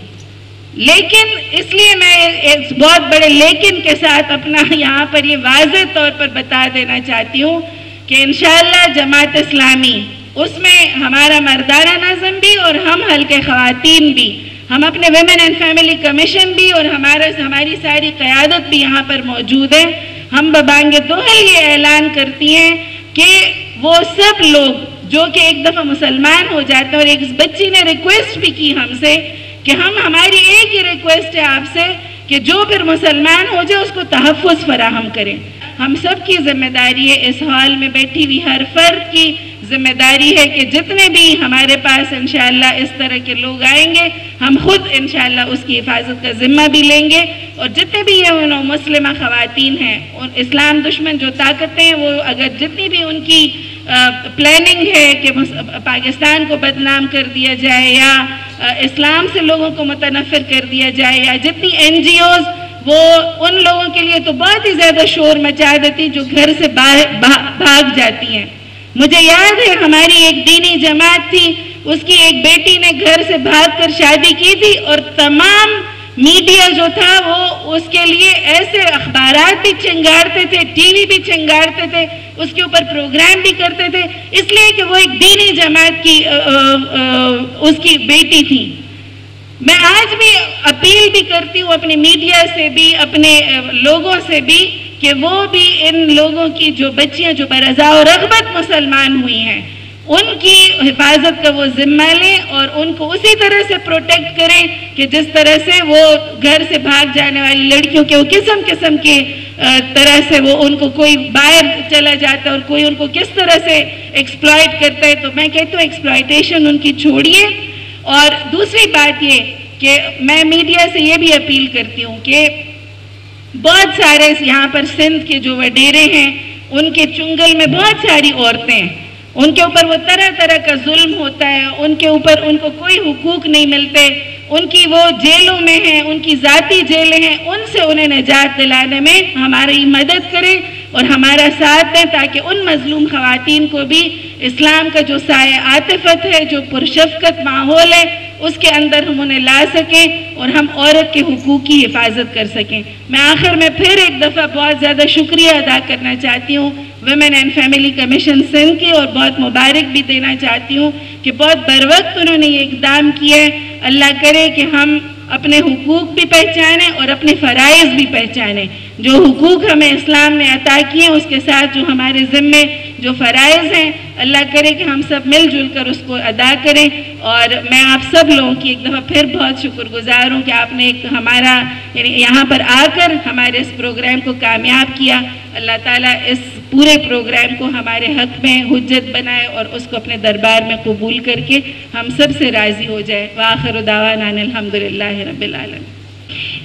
لیکن اس لیے میں ایک بہت بڑے لیکن کے ساتھ اپنا یہاں پر یہ واضح طور پر بتا دینا چاہتی ہوں کہ انشاءاللہ جماعت اسلامی اس میں ہمارا مردانہ نظم بھی اور ہم حلقہ خواتین بھی ہم اپنے ویمن اینڈ فیملی کمیشن بھی اور ہماری ساری قیادت بھی یہاں پر موجود ہے. ہم ببانگ دوہل یہ اعلان کرتی ہیں کہ وہ سب لوگ جو کہ ایک دفعہ مسلمان ہو جاتے ہیں اور ایک بچی نے ریکویسٹ بھی کی ہم سے کہ ہماری ایک ہی ریکویسٹ ہے آپ سے کہ جو پھر مسلمان ہو جائے اس کو تحفظ فراہم کریں. ہم سب کی ذمہ داری ہے اس ہال میں بیٹھی ہوئی ہر فرد کی ذمہ داری ہے کہ جتنے بھی ہمارے پاس انشاءاللہ اس طرح کے لوگ آئیں گے ہم خود انشاءاللہ اس کی حفاظت کا ذمہ بھی لیں گے. اور جتنے بھی یہ مسلمہ خواتین ہیں اسلام دشمن جو طاقتیں ہیں وہ اگر جتنی بھی ان کی پلاننگ ہے کہ پاکستان کو بدنام کر دیا جائے یا اسلام سے لوگوں کو متنفر کر دیا جائے یا جتنی NGOs وہ ان لوگوں کے لیے تو بہت ہی زیادہ شور مچا دیتی جو گھر سے بھاگ جاتی ہیں. مجھے یاد ہے ہماری ایک دینی جماعت تھی اس کی ایک بیٹی نے گھر سے بھاگ کر شادی کی تھی اور تمام میڈیا جو تھا وہ اس کے لیے ایسے اخبارات بھی چنگارتے تھے ٹی وی بھی چنگارتے تھے اس کے اوپر پروگرام بھی کرتے تھے اس لیے کہ وہ ایک دینی جماعت کی اس کی بیٹی تھی. میں آج بھی اپیل بھی کرتی ہوں اپنی میڈیا سے بھی اپنے لوگوں سے بھی کہ وہ بھی ان لوگوں کی جو بچیاں جو برضا و رغبت مسلمان ہوئی ہیں ان کی حفاظت کا وہ ذمہ لیں اور ان کو اسی طرح سے پروٹیکٹ کریں کہ جس طرح سے وہ گھر سے بھاگ جانے والی لڑکیوں کے وہ قسم قسم کے طرح سے وہ ان کو کوئی باہر چلا جاتا ہے اور کوئی ان کو کس طرح سے ایکسپلائٹ کرتا ہے. تو میں کہتی ہوں ایکسپلائٹیشن ان کی چھوڑیے. اور دوسری بات یہ کہ میں میڈیا سے یہ بھی اپیل کرتی ہوں کہ بہت سارے یہاں پر سندھ کے جو وڈیرے ہیں ان کے چنگل میں بہت ساری عورتیں ہیں ان کے اوپر وہ طرح طرح کا ظلم ہوتا ہے ان کے اوپر ان کو کوئی حقوق نہیں ملتے ان کی وہ جیلوں میں ہیں ان کی ذاتی جیلیں ہیں ان سے انہیں نجات دلانے میں ہماری مدد کریں اور ہمارا ساتھ دیں تاکہ ان مظلوم خواتین کو بھی اسلام کا جو سایہ عاطفت ہے جو پرشفقت ماحول ہے اس کے اندر ہم انہیں لا سکیں اور ہم عورت کے حقوق کی حفاظت کر سکیں. میں آخر میں پھر ایک دفعہ بہت زیادہ شکریہ ادا کرنا چاہتی ہوں women and family commission Sindh کی اور بہت مبارک بھی دینا چاہتی ہوں کہ بہت بر وقت انہوں نے یہ اقدام کیا ہے. اللہ کرے کہ ہم اپنے حقوق بھی پہچانیں اور اپنے فرائض بھی پہچانیں. جو حقوق ہمیں اسلام نے عطا کیے ہیں اس کے ساتھ جو ہمارے ذمے جو فرائض ہیں اللہ کرے کہ ہم سب مل جل کر اس کو ادا کریں. اور میں آپ سب لوگوں کی ایک دفعہ پھر بہت شکر گزار ہوں کہ آپ نے ایک ہمارا یعنی یہاں پر آ کر ہمارے اس پروگرام کو کامیاب کیا. اللہ تعالیٰ اس پورے پروگرام کو ہمارے حق میں حجت بنائے اور اس کو اپنے دربار میں قبول کر کے ہم سب سے راضی ہو جائے. وآخر دعوانا ان الحمدللہ رب العالمین.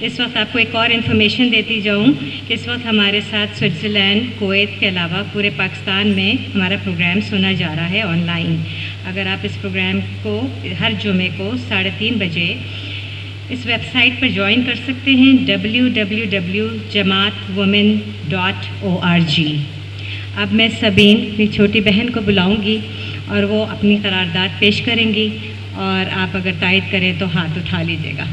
اس وقت آپ کو ایک اور انفارمیشن دیتی جاؤں کہ اس وقت ہمارے ساتھ سوئٹزرلینڈ، کویت کے علاوہ پورے پاکستان میں ہمارا پروگرام سنا جا رہا ہے آن لائن. اگر آپ اس پروگرام کو ہر جمعے کو 3:30 بجے اس ویب سائٹ پر جوائن کر سکتے ہیں www.jamaatwomen.org. اب میں سبین اپنی چھوٹی بہن کو بلاؤں گی اور وہ اپنی قرارداد پیش کریں گی اور آپ اگر تائید کریں تو ہاتھ اٹھا لیجیے گا.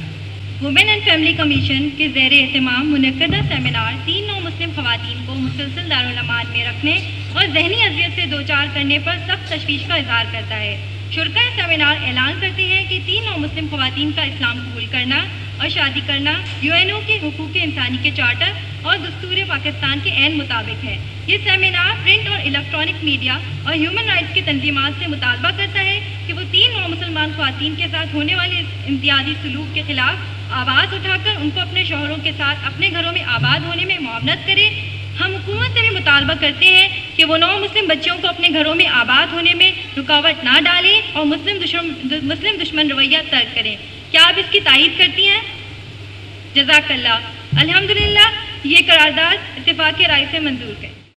وومن اینڈ فیملی کمیشن کے زیر اہتمام منعقدہ سیمینار 3 نو مسلم خواتین کو مسلسل دارالعمان میں رکھنے اور ذہنی اذیت سے دوچار کرنے پر سخت تشویش کا اظہار کرتا ہے. شرکائے سیمینار اعلان کرتے ہیں کہ 3 نو مسلم خواتین کا اسلام قبول کرنا اور شادی کرنا UN کے حقوق انسانی کے چارٹر اور دستور پاکستان کے عین مطابق ہے. یہ سیمینار پرنٹ اور الیکٹرانک میڈیا اور ہیومن رائٹس کی تنظیمات سے مطالبہ کرتا ہے کہ وہ 3 نو مسلمان خواتین کے ساتھ ہونے والے امتیازی سلوک کے خلاف آواز اٹھا کر ان کو اپنے شوہروں کے ساتھ اپنے گھروں میں آباد ہونے میں معاونت کرے. ہم حکومت سے بھی مطالبہ کرتے ہیں کہ وہ نو مسلم بچوں کو اپنے گھروں میں آباد ہونے میں رکاوٹ نہ ڈالیں اور مسلم دشمن رویہ ترک کریں. کیا آپ اس کی تائید کرتی ہیں؟ جزاک اللہ. الحمدللہ یہ قرارداد اتفاق رائے سے منظور ہے.